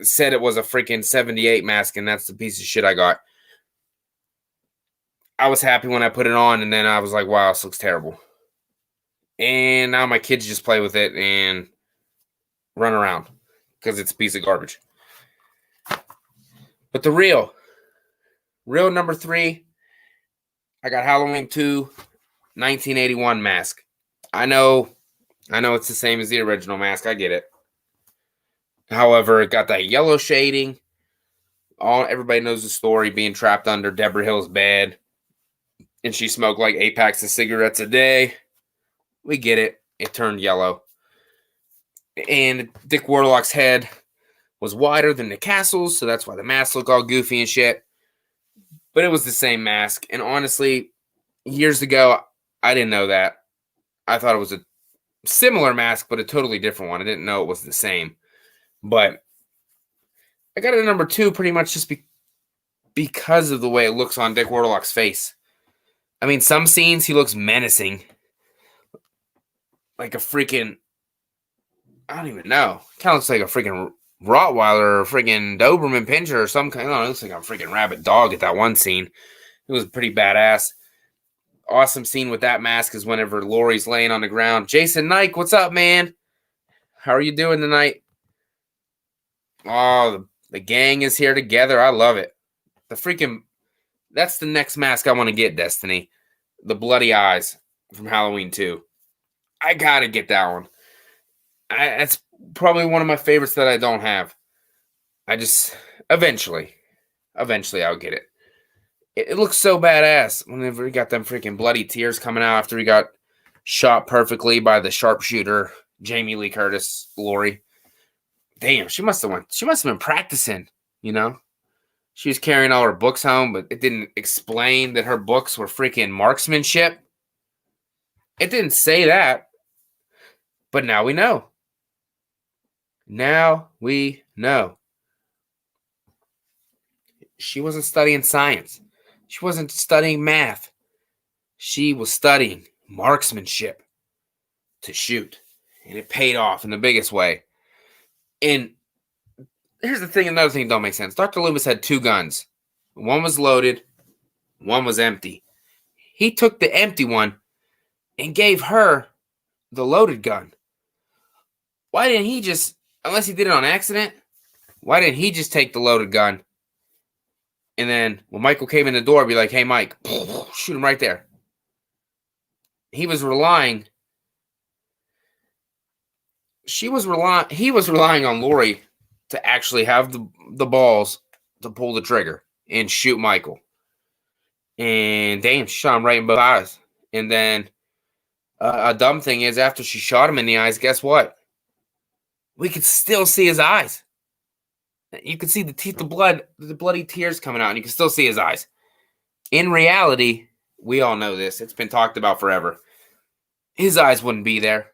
said it was a freaking 78 mask, and that's the piece of shit I got. I was happy when I put it on, and then I was like, wow, this looks terrible. And now my kids just play with it and run around because it's a piece of garbage. But the real number 3, I got Halloween 2, 1981 mask. I know it's the same as the original mask. I get it. However, it got that yellow shading. Everybody knows the story, being trapped under Deborah Hill's bed. And she smoked like 8 packs of cigarettes a day. We get it. It turned yellow. And Dick Warlock's head was wider than the castle's, so that's why the mask looked all goofy and shit. But it was the same mask. And honestly, years ago, I didn't know that. I thought it was a similar mask, but a totally different one. I didn't know it was the same. But I got it at number 2 pretty much just because of the way it looks on Dick Warlock's face. I mean, some scenes he looks menacing. Like a freaking, I don't even know. Kind of looks like a freaking Rottweiler or a freaking Doberman Pinscher or some kind. I don't know, it looks like a freaking rabid dog at that one scene. It was pretty badass. Awesome scene with that mask is whenever Laurie's laying on the ground. Jason Nike, what's up, man? How are you doing tonight? Oh, the gang is here together. I love it. That's the next mask I want to get, Destiny. The bloody eyes from Halloween 2. I gotta get that one. That's probably one of my favorites that I don't have. Eventually I'll get it. It looks so badass whenever he got them freaking bloody tears coming out after he got shot perfectly by the sharpshooter, Jamie Lee Curtis, Laurie. Damn, she must have been practicing, you know? She was carrying all her books home, but it didn't explain that her books were freaking marksmanship. It didn't say that. But now we know. Now we know. She wasn't studying science. She wasn't studying math. She was studying marksmanship to shoot. And it paid off in the biggest way. And here's the thing, another thing that don't make sense. Dr. Loomis had 2 guns. One was loaded, one was empty. He took the empty one and gave her the loaded gun. Why didn't he just, unless he did it on accident, why didn't he just take the loaded gun? And then when Michael came in the door, be like, hey, Mike, shoot him right there. He was relying on Laurie to actually have the balls to pull the trigger and shoot Michael. And damn, she shot him right in both eyes. And then a dumb thing is, after she shot him in the eyes, guess what? We could still see his eyes. You could see the bloody tears coming out, and you can still see his eyes. In reality, we all know this. It's been talked about forever. His eyes wouldn't be there.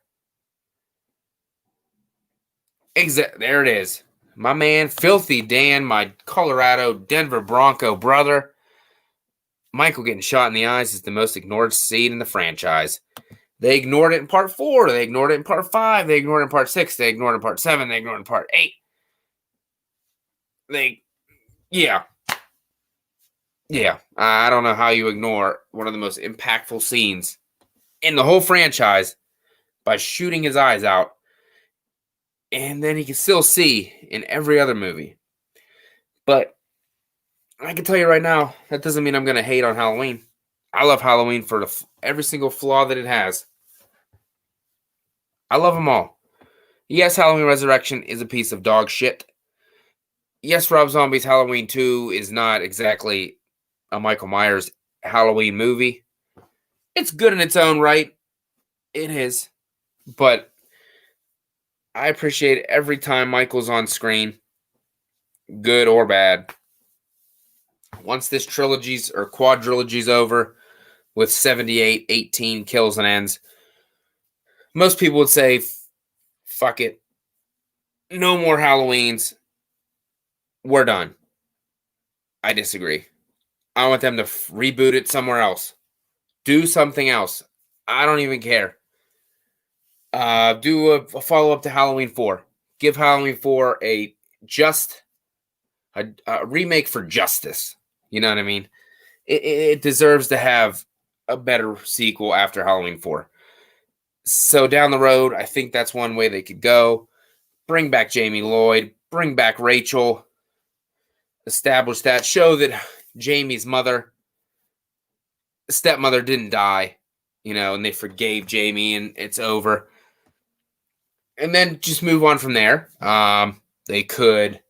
There it is. My man, Filthy Dan, my Colorado Denver Bronco brother. Michael getting shot in the eyes is the most ignored scene in the franchise. They ignored it in part 4. They ignored it in part 5. They ignored it in part 6. They ignored it in part 7. They ignored it in part 8. Yeah. I don't know how you ignore one of the most impactful scenes in the whole franchise by shooting his eyes out. And then he can still see in every other movie. But I can tell you right now, that doesn't mean I'm going to hate on Halloween. I love Halloween for every single flaw that it has. I love them all. Yes, Halloween Resurrection is a piece of dog shit. Yes, Rob Zombie's Halloween 2 is not exactly a Michael Myers Halloween movie. It's good in its own right. It is. But I appreciate every time Michael's on screen, good or bad. Once this trilogy's or quadrilogy's over with 78, 18 kills and ends, most people would say, fuck it. No more Halloweens. We're done. I disagree. I want them to reboot it somewhere else. Do something else. I don't even care. Do a follow-up to Halloween 4. Give Halloween 4 a remake for justice. You know what I mean? It deserves to have a better sequel after Halloween 4. So down the road, I think that's one way they could go. Bring back Jamie Lloyd. Bring back Rachel. Establish that. Show that Jamie's stepmother didn't die. And they forgave Jamie and it's over. And then just move on from there. They could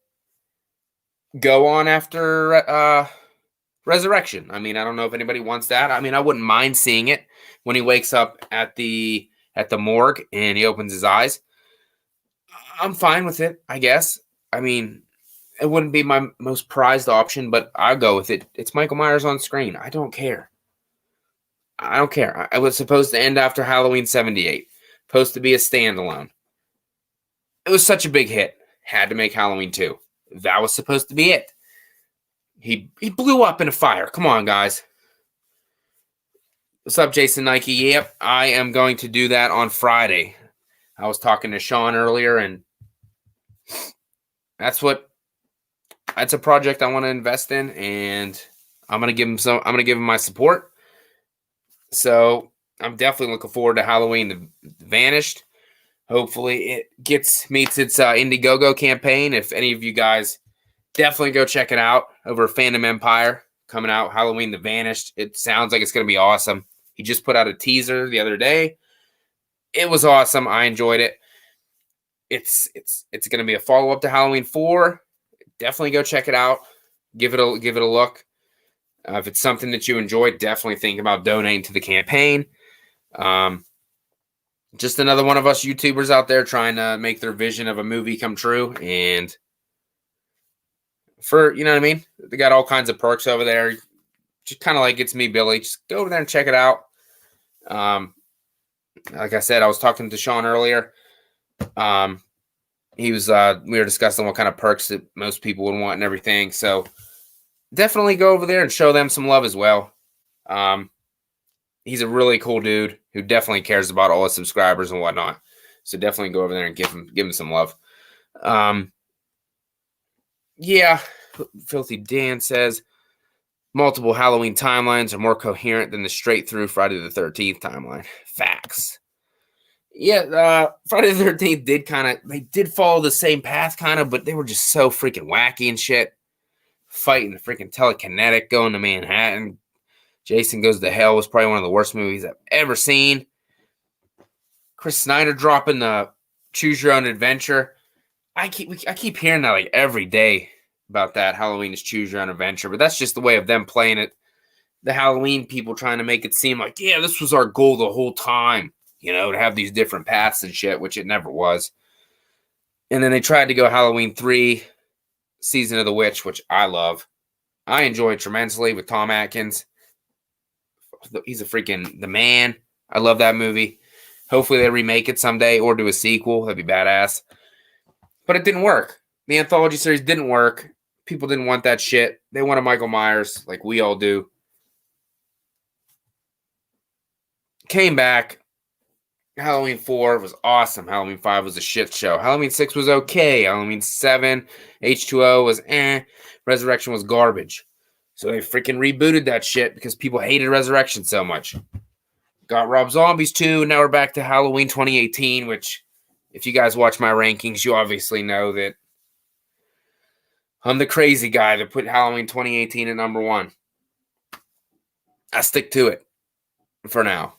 go on after Resurrection. I don't know if anybody wants that. I wouldn't mind seeing it when he wakes up at the morgue and he opens his eyes. I'm fine with it, I guess. It wouldn't be my most prized option, but I'll go with it. It's Michael Myers on screen. I don't care. I was supposed to end after Halloween 78. Supposed to be a standalone. It was such a big hit. Had to make Halloween 2. That was supposed to be it. He blew up in a fire. Come on, guys. What's up, Jason Nike? Yep, I am going to do that on Friday. I was talking to Sean earlier, and that's a project I want to invest in, and I'm gonna give him my support. So I'm definitely looking forward to Halloween The Vanished. Hopefully it meets its Indiegogo campaign. If any of you guys, definitely go check it out over Fandom Empire. Coming out, Halloween The Vanished. It sounds like it's going to be awesome. He just put out a teaser the other day. It was awesome. I enjoyed it. It's going to be a follow-up to Halloween 4. Definitely go check it out. Give it a look. If it's something that you enjoy, definitely think about donating to the campaign. Just another one of us YouTubers out there trying to make their vision of a movie come true. And you know what I mean? They got all kinds of perks over there. Just kind of like It's Me, Billy. Just go over there and check it out. Like I said, I was talking to Sean earlier. We were discussing what kind of perks that most people would want and everything. So definitely go over there and show them some love as well. He's a really cool dude who definitely cares about all his subscribers and whatnot. So definitely go over there and give him some love. Yeah, Filthy Dan says multiple Halloween timelines are more coherent than the straight through Friday the 13th timeline. Facts. Yeah, Friday the 13th did follow the same path kind of, but they were just so freaking wacky and shit. Fighting the freaking telekinetic, going to Manhattan. Jason Goes to Hell was probably one of the worst movies I've ever seen. Chris Snyder dropping the Choose Your Own Adventure. I keep hearing that like every day about that. Halloween is Choose Your Own Adventure, but that's just the way of them playing it. The Halloween people trying to make it seem like, yeah, this was our goal the whole time, to have these different paths and shit, which it never was. And then they tried to go Halloween 3, Season of the Witch, which I love. I enjoyed tremendously with Tom Atkins. He's the man. I love that movie. Hopefully they remake it someday or do a sequel. That'd be badass. But it didn't work. The anthology series didn't work. People didn't want that shit. They wanted Michael Myers, like we all do. Came back. Halloween 4 was awesome. Halloween 5 was a shit show. Halloween 6 was okay. Halloween 7, H2O was eh. Resurrection was garbage. So they freaking rebooted that shit because people hated Resurrection so much. Got Rob Zombies 2, and now we're back to Halloween 2018, which, if you guys watch my rankings, you obviously know that I'm the crazy guy that put Halloween 2018 at number 1. I stick to it for now.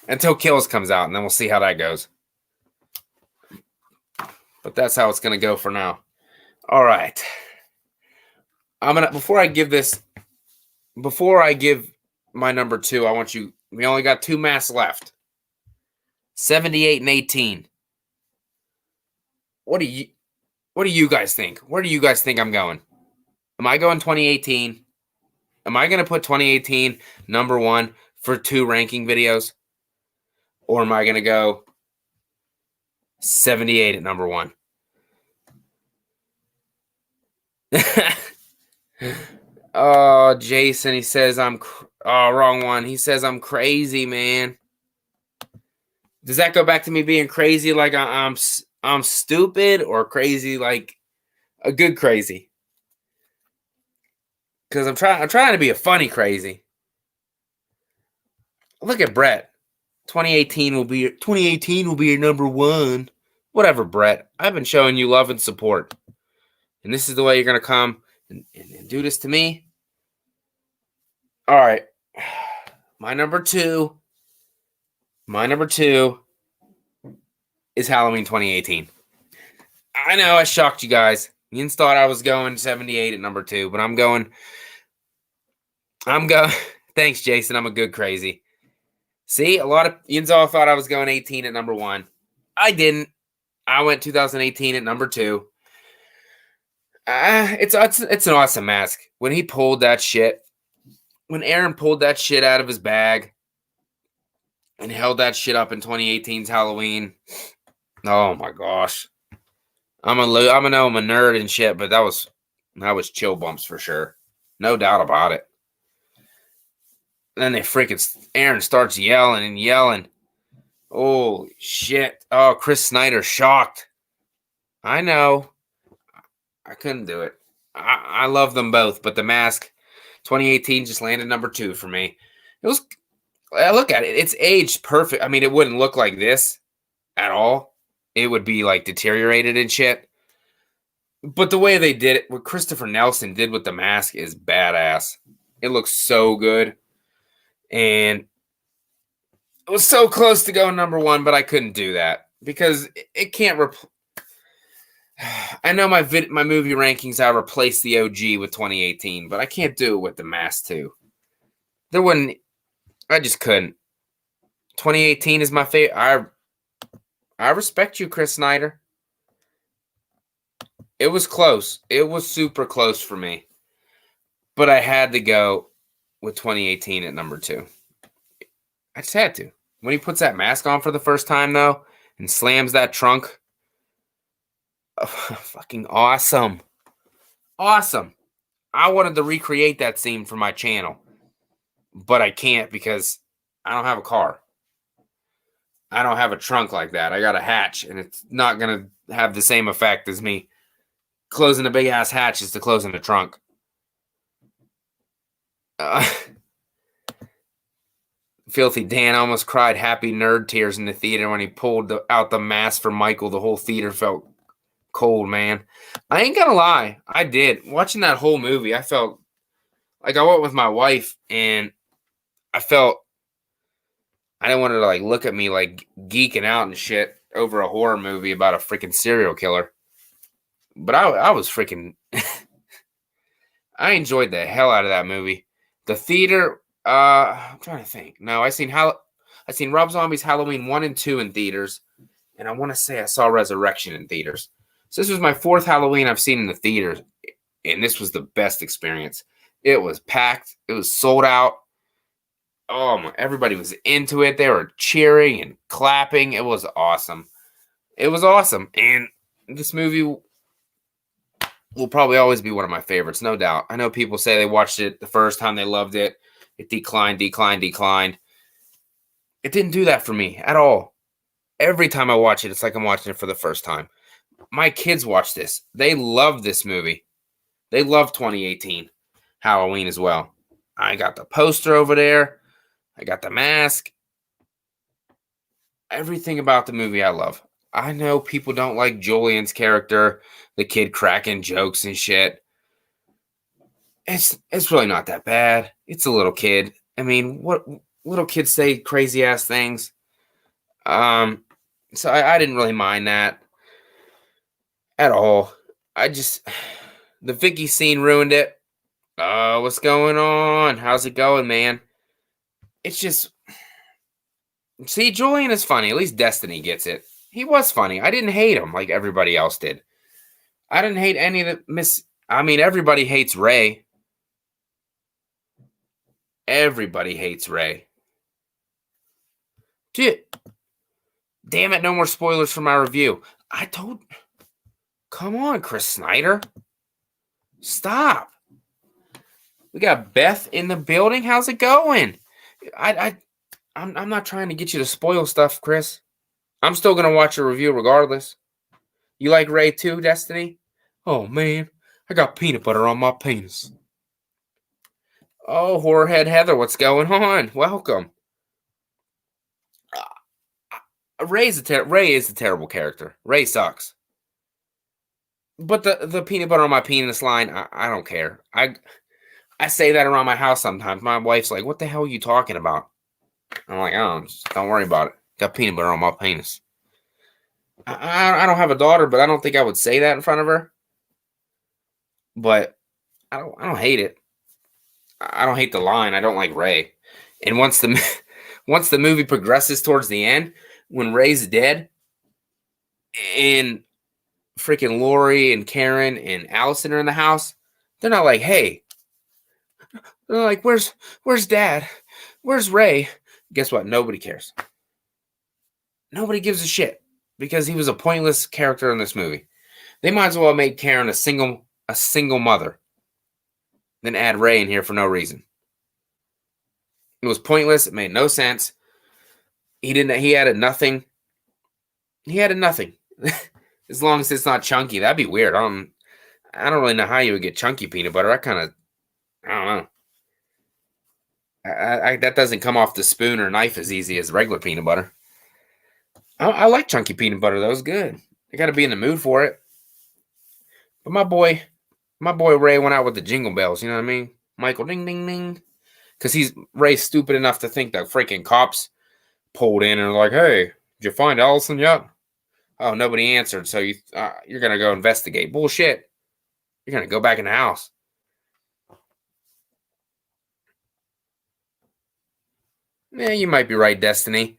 Until Kills comes out, and then we'll see how that goes. But that's how it's going to go for now. All right. Before I give my number 2, I want you, we only got 2 masks left. 78 and 18. What do you guys think? Where do you guys think I'm going? Am I going 2018? Am I going to put 2018 number 1 for 2 ranking videos? Or am I going to go 78 at number 1? Oh, Jason, he says wrong one. He says I'm crazy, man. Does that go back to me being crazy like I'm stupid, or crazy like a good crazy? Because I'm trying to be a funny crazy. Look at Brett. 2018 will be your number 1. Whatever, Brett. I've been showing you love and support. And this is the way you're going to come and do this to me? All right. My number 2 is Halloween 2018. I know I shocked you guys. You thought I was going 78 at number 2, but I'm going. Thanks, Jason. I'm a good crazy. See, a lot of Yinzo thought I was going 18 at number 1. I didn't. I went 2018 at number 2. It's an awesome mask. When he pulled that shit, when Aaron pulled that shit out of his bag and held that shit up in 2018's Halloween, oh my gosh. I'm a nerd and shit, but that was chill bumps for sure. No doubt about it. Then Aaron starts yelling and yelling. Holy shit. Oh, Chris Snyder shocked. I know. I couldn't do it. I love them both, but the mask 2018 just landed number 2 for me. I look at it. It's aged perfect. I mean, it wouldn't look like this at all. It would be like deteriorated and shit. But the way they did it, what Christopher Nelson did with the mask is badass. It looks so good. And it was so close to going number 1, but I couldn't do that because it can't I know my movie rankings, I replaced the OG with 2018, but I can't do it with the mask too. I just couldn't. 2018 is my favorite. I respect you, Chris Snyder. It was close. It was super close for me. But I had to go with 2018 at number 2. I just had to. When he puts that mask on for the first time, though, and slams that trunk, fucking awesome. Awesome. I wanted to recreate that scene for my channel, but I can't because I don't have a car. I don't have a trunk like that. I got a hatch, and it's not going to have the same effect as me closing a big-ass hatch as to closing a trunk. Filthy Dan almost cried happy nerd tears in the theater when he pulled out the mask for Michael. The whole theater felt cold, man. I ain't gonna lie. I did. Watching that whole movie, I felt like I went with my wife, and I didn't want her to like look at me like geeking out and shit over a horror movie about a freaking serial killer. But I was freaking I enjoyed the hell out of that movie. The theater, I'm trying to think. No, I seen Rob Zombie's Halloween 1 and 2 in theaters, and I want to say I saw Resurrection in theaters. So this was my 4th Halloween I've seen in the theaters, and this was the best experience. It was packed. It was sold out. Oh, everybody was into it. They were cheering and clapping. It was awesome. It was awesome. And this movie will probably always be one of my favorites, no doubt. I know people say they watched it the first time, they loved it. It declined. It didn't do that for me at all. Every time I watch it, it's like I'm watching it for the first time. My kids watch this. They love this movie. They love 2018 Halloween as well. I got the poster over there. I got the mask. Everything about the movie I love. I know people don't like Julian's character, the kid cracking jokes and shit. It's really not that bad. It's a little kid. I mean, what little kids say crazy ass things. So I didn't really mind that at all. The Vicky scene ruined it. What's going on? How's it going, man? It's just, see, Julian is funny. At least Destiny gets it. He was funny. I didn't hate him like everybody else did. I didn't hate any of the everybody hates Ray. Everybody hates Ray. Dude, damn it, no more spoilers for my review. Come on, Chris Snyder. Stop. We got Beth in the building. How's it going? I'm not trying to get you to spoil stuff, Chris. I'm still going to watch your review regardless. You like Ray too, Destiny? Oh, man. I got peanut butter on my penis. Oh, Horrorhead Heather, what's going on? Welcome. Ray is a terrible character. Ray sucks. But the peanut butter on my penis line, I don't care. I say that around my house sometimes. My wife's like, what the hell are you talking about? I'm like, oh, just don't worry about it. Got peanut butter on my penis. I don't have a daughter, but I don't think I would say that in front of her. But I don't hate it. I don't hate the line. I don't like Ray. And once the movie progresses towards the end, when Ray's dead, and freaking Lori and Karen and Allison are in the house, they're not like, hey. They're like, where's Dad? Where's Ray? Guess what? Nobody cares. Nobody gives a shit because he was a pointless character in this movie. They might as well have made Karen a single mother than add Ray in here for no reason. It was pointless. It made no sense. He added nothing. As long as it's not chunky, that'd be weird. I don't really know how you would get chunky peanut butter. I don't know. That doesn't come off the spoon or knife as easy as regular peanut butter. I like chunky peanut butter though. It's good. I got to be in the mood for it. But my boy Ray went out with the jingle bells. You know what I mean? Michael, ding ding ding. Because Ray's stupid enough to think that freaking cops pulled in and were like, hey, did you find Allison yet? Oh, nobody answered. So you're gonna go investigate. Bullshit. You're gonna go back in the house. Yeah, you might be right, Destiny.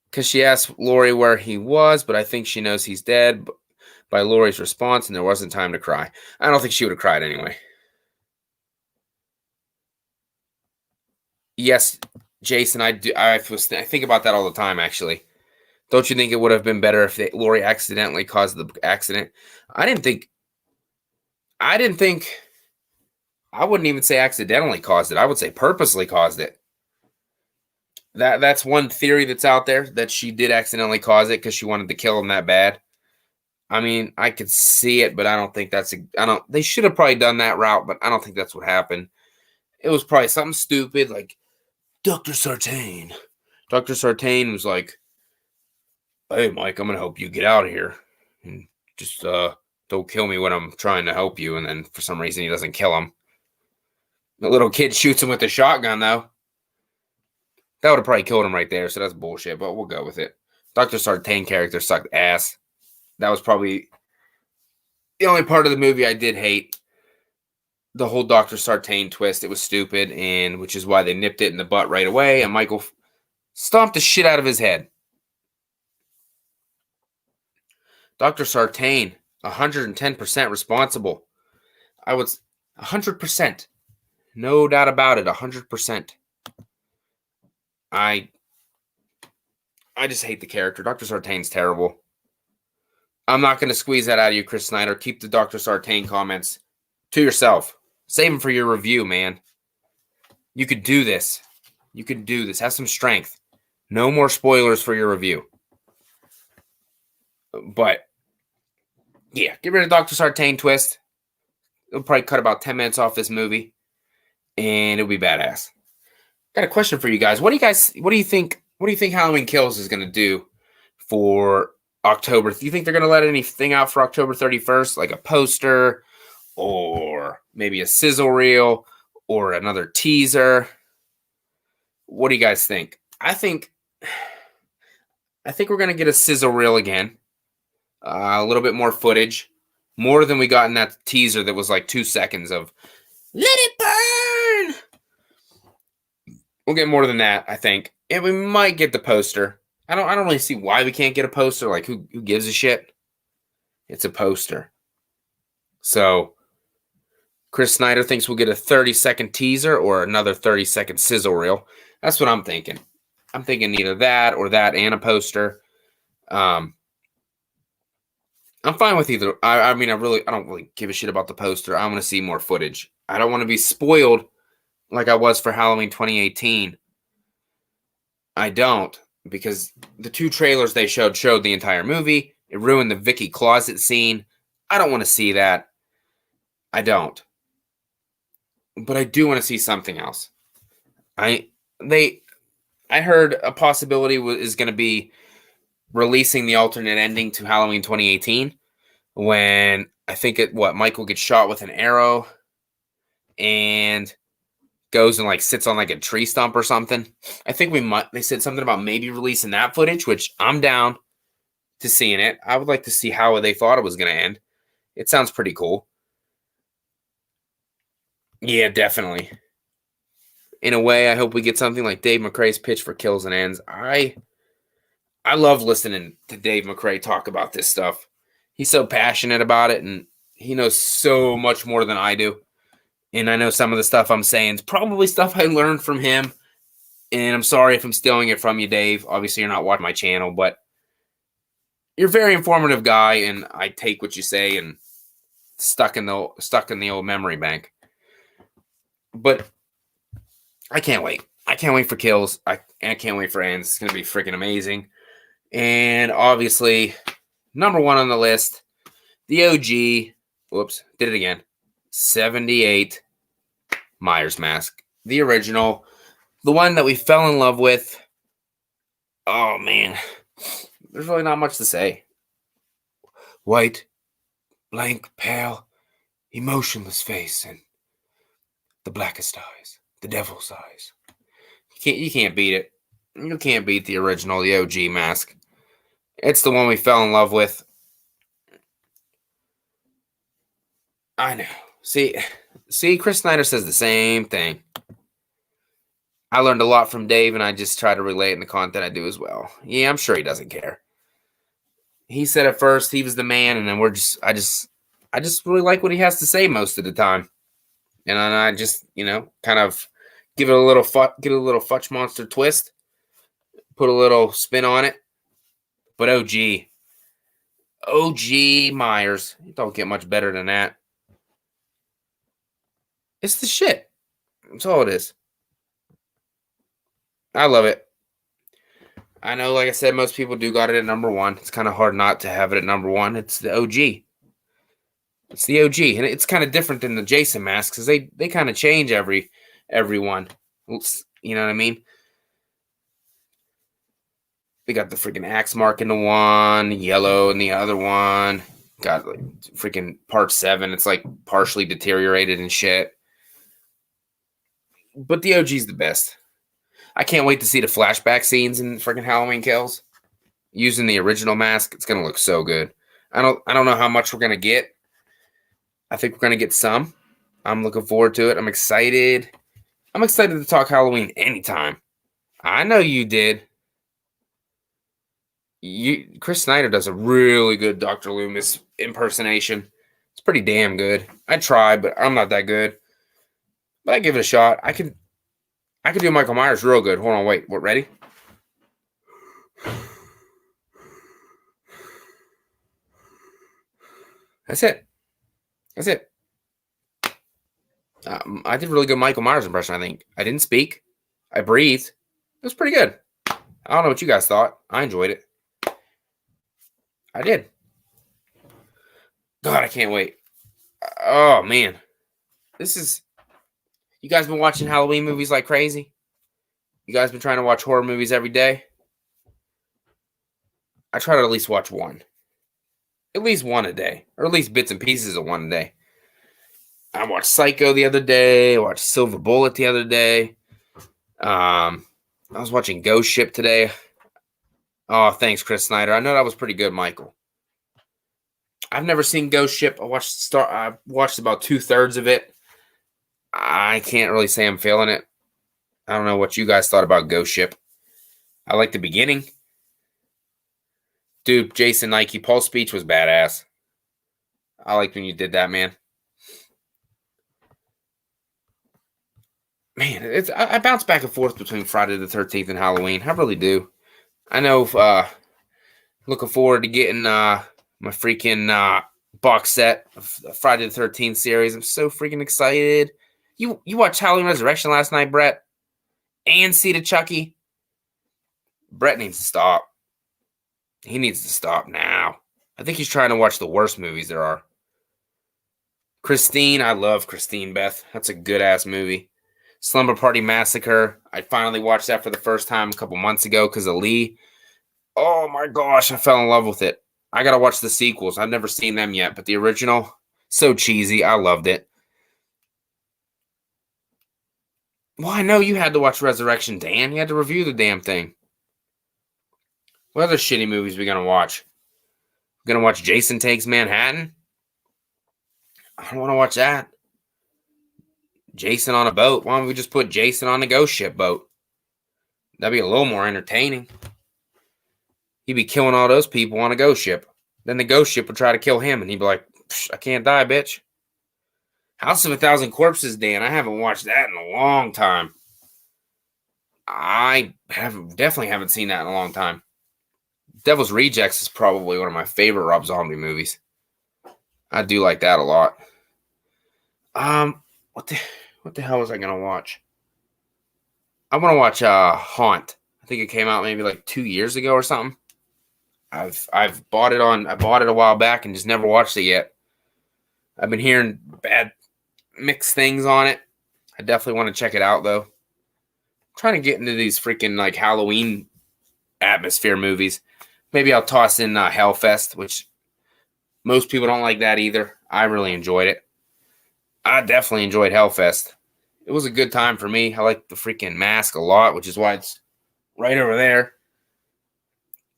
Because she asked Lori where he was, but I think she knows he's dead by Lori's response, and there wasn't time to cry. I don't think she would have cried anyway. Yes, Jason, I do. I think about that all the time, actually. Don't you think it would have been better if Lori accidentally caused the accident? I wouldn't even say accidentally caused it. I would say purposely caused it. That's one theory that's out there, that she did accidentally cause it because she wanted to kill him that bad. I mean, I could see it, but I don't think they should have probably done that route, but I don't think that's what happened. It was probably something stupid like Dr. Sartain. Dr. Sartain was like, hey, Mike, I'm going to help you get out of here. And just don't kill me when I'm trying to help you. And then for some reason, he doesn't kill him. The little kid shoots him with a shotgun, though. That would have probably killed him right there, so that's bullshit, but we'll go with it. Dr. Sartain character sucked ass. That was probably the only part of the movie I did hate. The whole Dr. Sartain twist. It was stupid, and which is why they nipped it in the butt right away, and Michael stomped the shit out of his head. Dr. Sartain, 110% responsible. I was 100%. No doubt about it, 100%. I just hate the character. Dr. Sartain's terrible. I'm not going to squeeze that out of you, Chris Snyder. Keep the Dr. Sartain comments to yourself. Save them for your review, man. You could do this. You could do this. Have some strength. No more spoilers for your review. But, yeah, get rid of Dr. Sartain twist. It'll probably cut about 10 minutes off this movie, and it'll be badass. Got a question for you guys. What do you think Halloween Kills is going to do for October? Do you think they're going to let anything out for October 31st, like a poster or maybe a sizzle reel or another teaser? What do you guys think? I think we're going to get a sizzle reel again. A little bit more footage. More than we got in that teaser that was like 2 seconds of "Let it burn." We'll get more than that, I think. And we might get the poster. I don't really see why we can't get a poster. Like, who gives a shit? It's a poster. So, Chris Snyder thinks we'll get a 30-second teaser or another 30-second sizzle reel. That's what I'm thinking. I'm thinking either that or that and a poster. I'm fine with either. I mean, I don't really give a shit about the poster. I want to see more footage. I don't want to be spoiled like I was for Halloween 2018. I don't, because the 2 trailers they showed the entire movie. It ruined the Vicky closet scene. I don't want to see that. I don't. But I do want to see something else. I heard a possibility is going to be releasing the alternate ending to Halloween 2018 when I think Michael gets shot with an arrow and goes and like sits on like a tree stump or something. I think they said something about maybe releasing that footage, which I'm down to seeing it. I would like to see how they thought it was going to end. It sounds pretty cool. Yeah, definitely. In a way, I hope we get something like Dave McRae's pitch for Kills and Ends. I love listening to Dave McRae talk about this stuff. He's so passionate about it, and he knows so much more than I do. And I know some of the stuff I'm saying is probably stuff I learned from him. And I'm sorry if I'm stealing it from you, Dave. Obviously, you're not watching my channel, but you're a very informative guy, and I take what you say and stuck in the old memory bank. But I can't wait. I can't wait for Kills. I can't wait for Ends. It's going to be freaking amazing. And obviously, number 1 on the list, the OG, whoops, did it again, 78 Myers mask. The original, the one that we fell in love with. Oh, man. There's really not much to say. White, blank, pale, emotionless face, and the blackest eyes, the devil's eyes. You can't beat it. You can't beat the original, the OG mask. It's the one we fell in love with. I know. See, Chris Snyder says the same thing. I learned a lot from Dave, and I just try to relate in the content I do as well. Yeah, I'm sure he doesn't care. He said at first he was the man, and then I just really like what he has to say most of the time. And then I just, kind of give it a little Futch Monster twist, put a little spin on it. But OG Myers, you don't get much better than that. It's the shit. That's all it is. I love it. I know, like I said, most people do got it at number 1. It's kind of hard not to have it at number 1. It's the OG. It's the OG. And it's kind of different than the Jason masks because they kind of change every one. You know what I mean? They got the freaking axe mark in the one, yellow in the other one. Got like freaking part 7. It's like partially deteriorated and shit. But the OG's the best. I can't wait to see the flashback scenes in freaking Halloween Kills. Using the original mask, it's gonna look so good. I don't know how much we're gonna get. I think we're gonna get some. I'm looking forward to it. I'm excited. I'm excited to talk Halloween anytime. I know you did. Chris Snyder does a really good Dr. Loomis impersonation. It's pretty damn good. I tried, but I'm not that good. But I give it a shot. I could do Michael Myers real good. Hold on, wait. What, ready? That's it. That's it. I did a really good Michael Myers impression, I think. I didn't speak. I breathed. It was pretty good. I don't know what you guys thought. I enjoyed it. I did. God, I can't wait. Oh, man. You guys been watching Halloween movies like crazy? You guys been trying to watch horror movies every day? I try to at least watch one. At least one a day. Or at least bits and pieces of one a day. I watched Psycho the other day. I watched Silver Bullet the other day. I was watching Ghost Ship today. Oh, thanks, Chris Snyder. I know that was pretty good, Michael. I've never seen Ghost Ship. I watched about 2/3 of it. I can't really say I'm feeling it. I don't know what you guys thought about Ghost Ship. I like the beginning. Dude, Jason Nike, Paul's speech was badass. I liked when you did that, man. Man, I bounce back and forth between Friday the 13th and Halloween. I really do. I know. Looking forward to getting my freaking box set of the Friday the 13th series. I'm so freaking excited. You watched Halloween Resurrection last night, Brett? And Seed of Chucky? Brett needs to stop. He needs to stop now. I think he's trying to watch the worst movies there are. Christine, I love Christine, Beth. That's a good-ass movie. Slumber Party Massacre. I finally watched that for the first time a couple months ago because of Lee. Oh my gosh, I fell in love with it. I gotta watch the sequels. I've never seen them yet, but the original, so cheesy. I loved it. Well, I know you had to watch Resurrection, Dan. You had to review the damn thing. What other shitty movies we gonna watch? We're gonna watch Jason Takes Manhattan? I don't want to watch that. Jason on a boat. Why don't we just put Jason on a ghost ship boat? That'd be a little more entertaining. He'd be killing all those people on a ghost ship. Then the ghost ship would try to kill him, and he'd be like, I can't die, bitch. House of a Thousand Corpses, Dan. I haven't watched that in a long time. Definitely haven't seen that in a long time. Devil's Rejects is probably one of my favorite Rob Zombie movies. I do like that a lot. What the hell was I gonna watch? I want to watch Haunt. I think it came out maybe like 2 years ago or something. I bought it a while back and just never watched it yet. I've been hearing bad mixed things on it. I definitely want to check it out though. I'm trying to get into these freaking like Halloween atmosphere movies. Maybe I'll toss in Hellfest, which most people don't like that either. I really enjoyed it. I definitely enjoyed Hellfest. It was a good time for me. I like the freaking mask a lot, which is why it's right over there.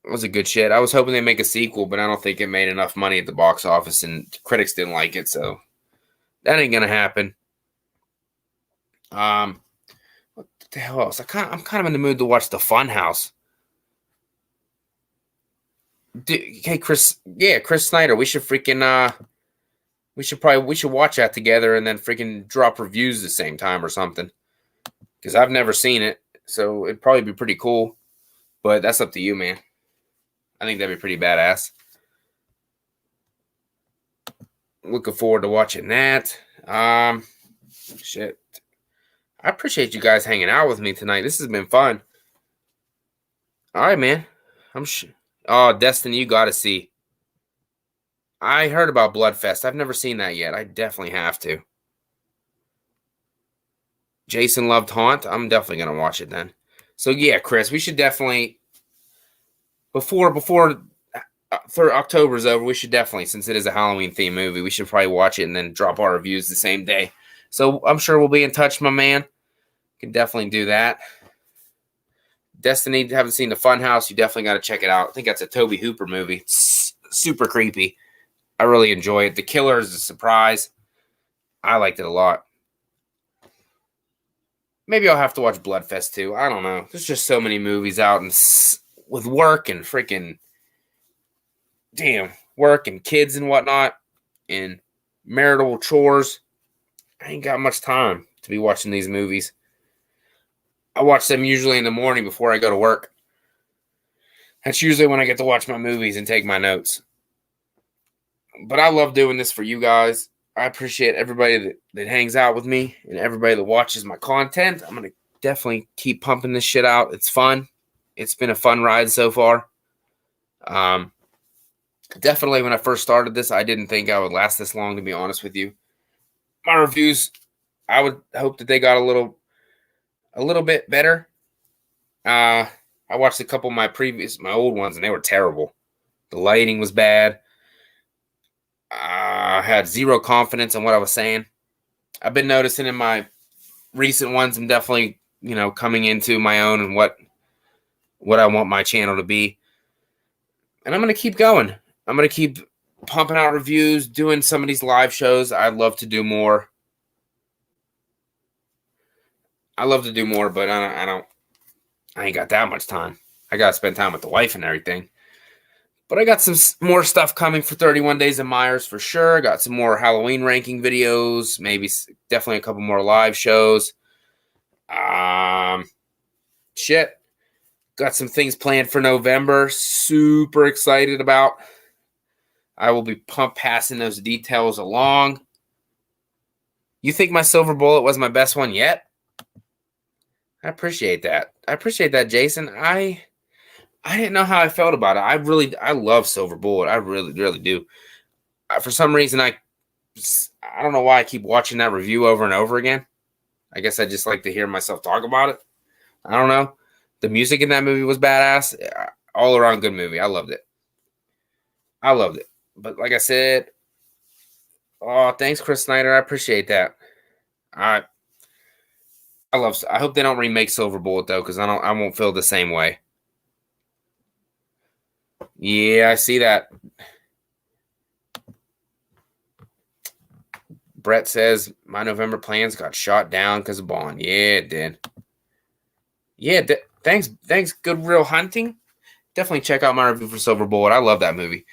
It was a good shit. I was hoping they'd make a sequel, but I don't think it made enough money at the box office, and critics didn't like it, so that ain't gonna happen. What the hell else? I'm kind of in the mood to watch The Funhouse. Hey, Chris Snyder, we should freaking we should watch that together and then freaking drop reviews the same time or something. Because I've never seen it, so it'd probably be pretty cool. But that's up to you, man. I think that'd be pretty badass. Looking forward to watching that. Shit. I appreciate you guys hanging out with me tonight. This has been fun. All right, man. Oh, Destiny, you got to see. I heard about Bloodfest. I've never seen that yet. I definitely have to. Jason loved Haunt. I'm definitely going to watch it then. So, yeah, Chris, we should definitely, before October's over, we should definitely, since it is a Halloween-themed movie, we should probably watch it and then drop our reviews the same day. So, I'm sure we'll be in touch, my man. Can definitely do that. Destiny, haven't seen The Funhouse. You definitely got to check it out. I think that's a Tobe Hooper movie. It's super creepy. I really enjoy it. The killer is a surprise. I liked it a lot. Maybe I'll have to watch Bloodfest too. I don't know. There's just so many movies out, and with work and freaking work and kids and whatnot and marital chores, I ain't got much time to be watching these movies. I watch them usually in the morning before I go to work. That's usually when I get to watch my movies and take my notes. But I love doing this for you guys. I appreciate everybody that hangs out with me and everybody that watches my content. I'm going to definitely keep pumping this shit out. It's fun. It's been a fun ride so far. Definitely when I first started this, I didn't think I would last this long, to be honest with you. My reviews, I would hope that they got a little bit better. I watched a couple of my old ones, and they were terrible. The lighting was bad. I had zero confidence in what I was saying. I've been noticing in my recent ones, I'm definitely, coming into my own and what I want my channel to be. And I'm going to keep going. I'm going to keep pumping out reviews, doing some of these live shows. I'd love to do more. I love to do more, but I ain't got that much time. I got to spend time with the wife and everything. But I got some more stuff coming for 31 Days of Myers for sure. Got some more Halloween ranking videos. Maybe definitely a couple more live shows. Shit. Got some things planned for November. Super excited about. I will be passing those details along. You think my Silver Bullet was my best one yet? I appreciate that. Jason. I didn't know how I felt about it. I love Silver Bullet. I really, really do. For some reason, I don't know why I keep watching that review over and over again. I guess I just like to hear myself talk about it. I don't know. The music in that movie was badass. All around good movie. I loved it. But like I said, thanks, Chris Snyder. I appreciate that. I hope they don't remake Silver Bullet though, because I won't feel the same way. Yeah, I see that. Brett says my November plans got shot down because of Bond. Yeah, it did. Yeah, thanks, Good Real Hunting. Definitely check out my review for Silver Bullet. I love that movie.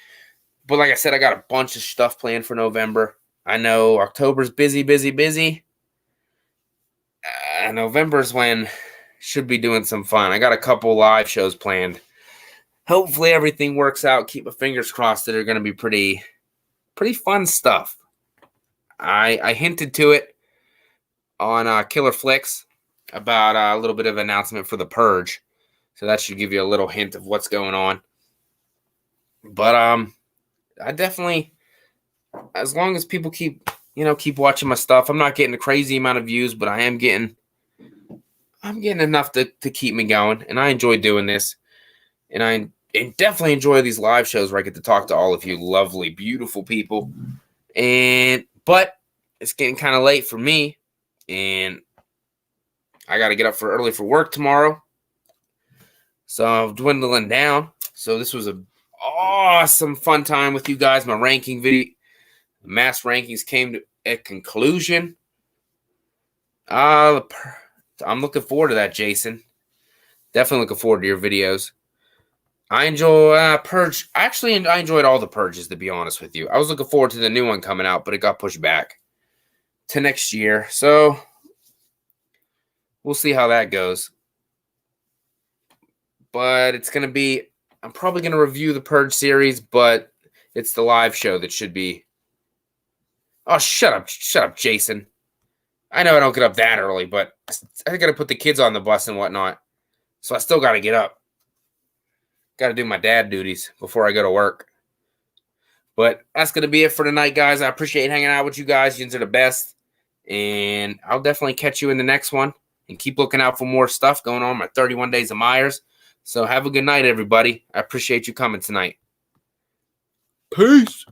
But like I said, I got a bunch of stuff planned for November. I know October's busy. November's when should be doing some fun. I got a couple live shows planned. Hopefully everything works out. Keep my fingers crossed that they're going to be pretty fun stuff. I hinted to it on Killer Flicks about a little bit of an announcement for The Purge. So that should give you a little hint of what's going on. But I definitely, as long as people keep watching my stuff, I'm not getting a crazy amount of views, but I'm getting enough to keep me going. And I enjoy doing this. And I definitely enjoy these live shows where I get to talk to all of you lovely, beautiful people. But it's getting kind of late for me. And I got to get up early for work tomorrow. So I'm dwindling down. So this was an awesome, fun time with you guys. My ranking video, mass rankings came to a conclusion. I'm looking forward to that, Jason. Definitely looking forward to your videos. I enjoy Purge. Actually, I enjoyed all the Purges, to be honest with you. I was looking forward to the new one coming out, but it got pushed back to next year. So we'll see how that goes. But it's going to be, I'm probably going to review the Purge series, but it's the live show that should be. Oh, shut up, Jason. I know I don't get up that early, but I got to put the kids on the bus and whatnot. So I still got to get up. Got to do my dad duties before I go to work. But that's going to be it for tonight, guys. I appreciate hanging out with you guys. You are the best. And I'll definitely catch you in the next one. And keep looking out for more stuff going on my 31 Days of Myers. So have a good night, everybody. I appreciate you coming tonight. Peace.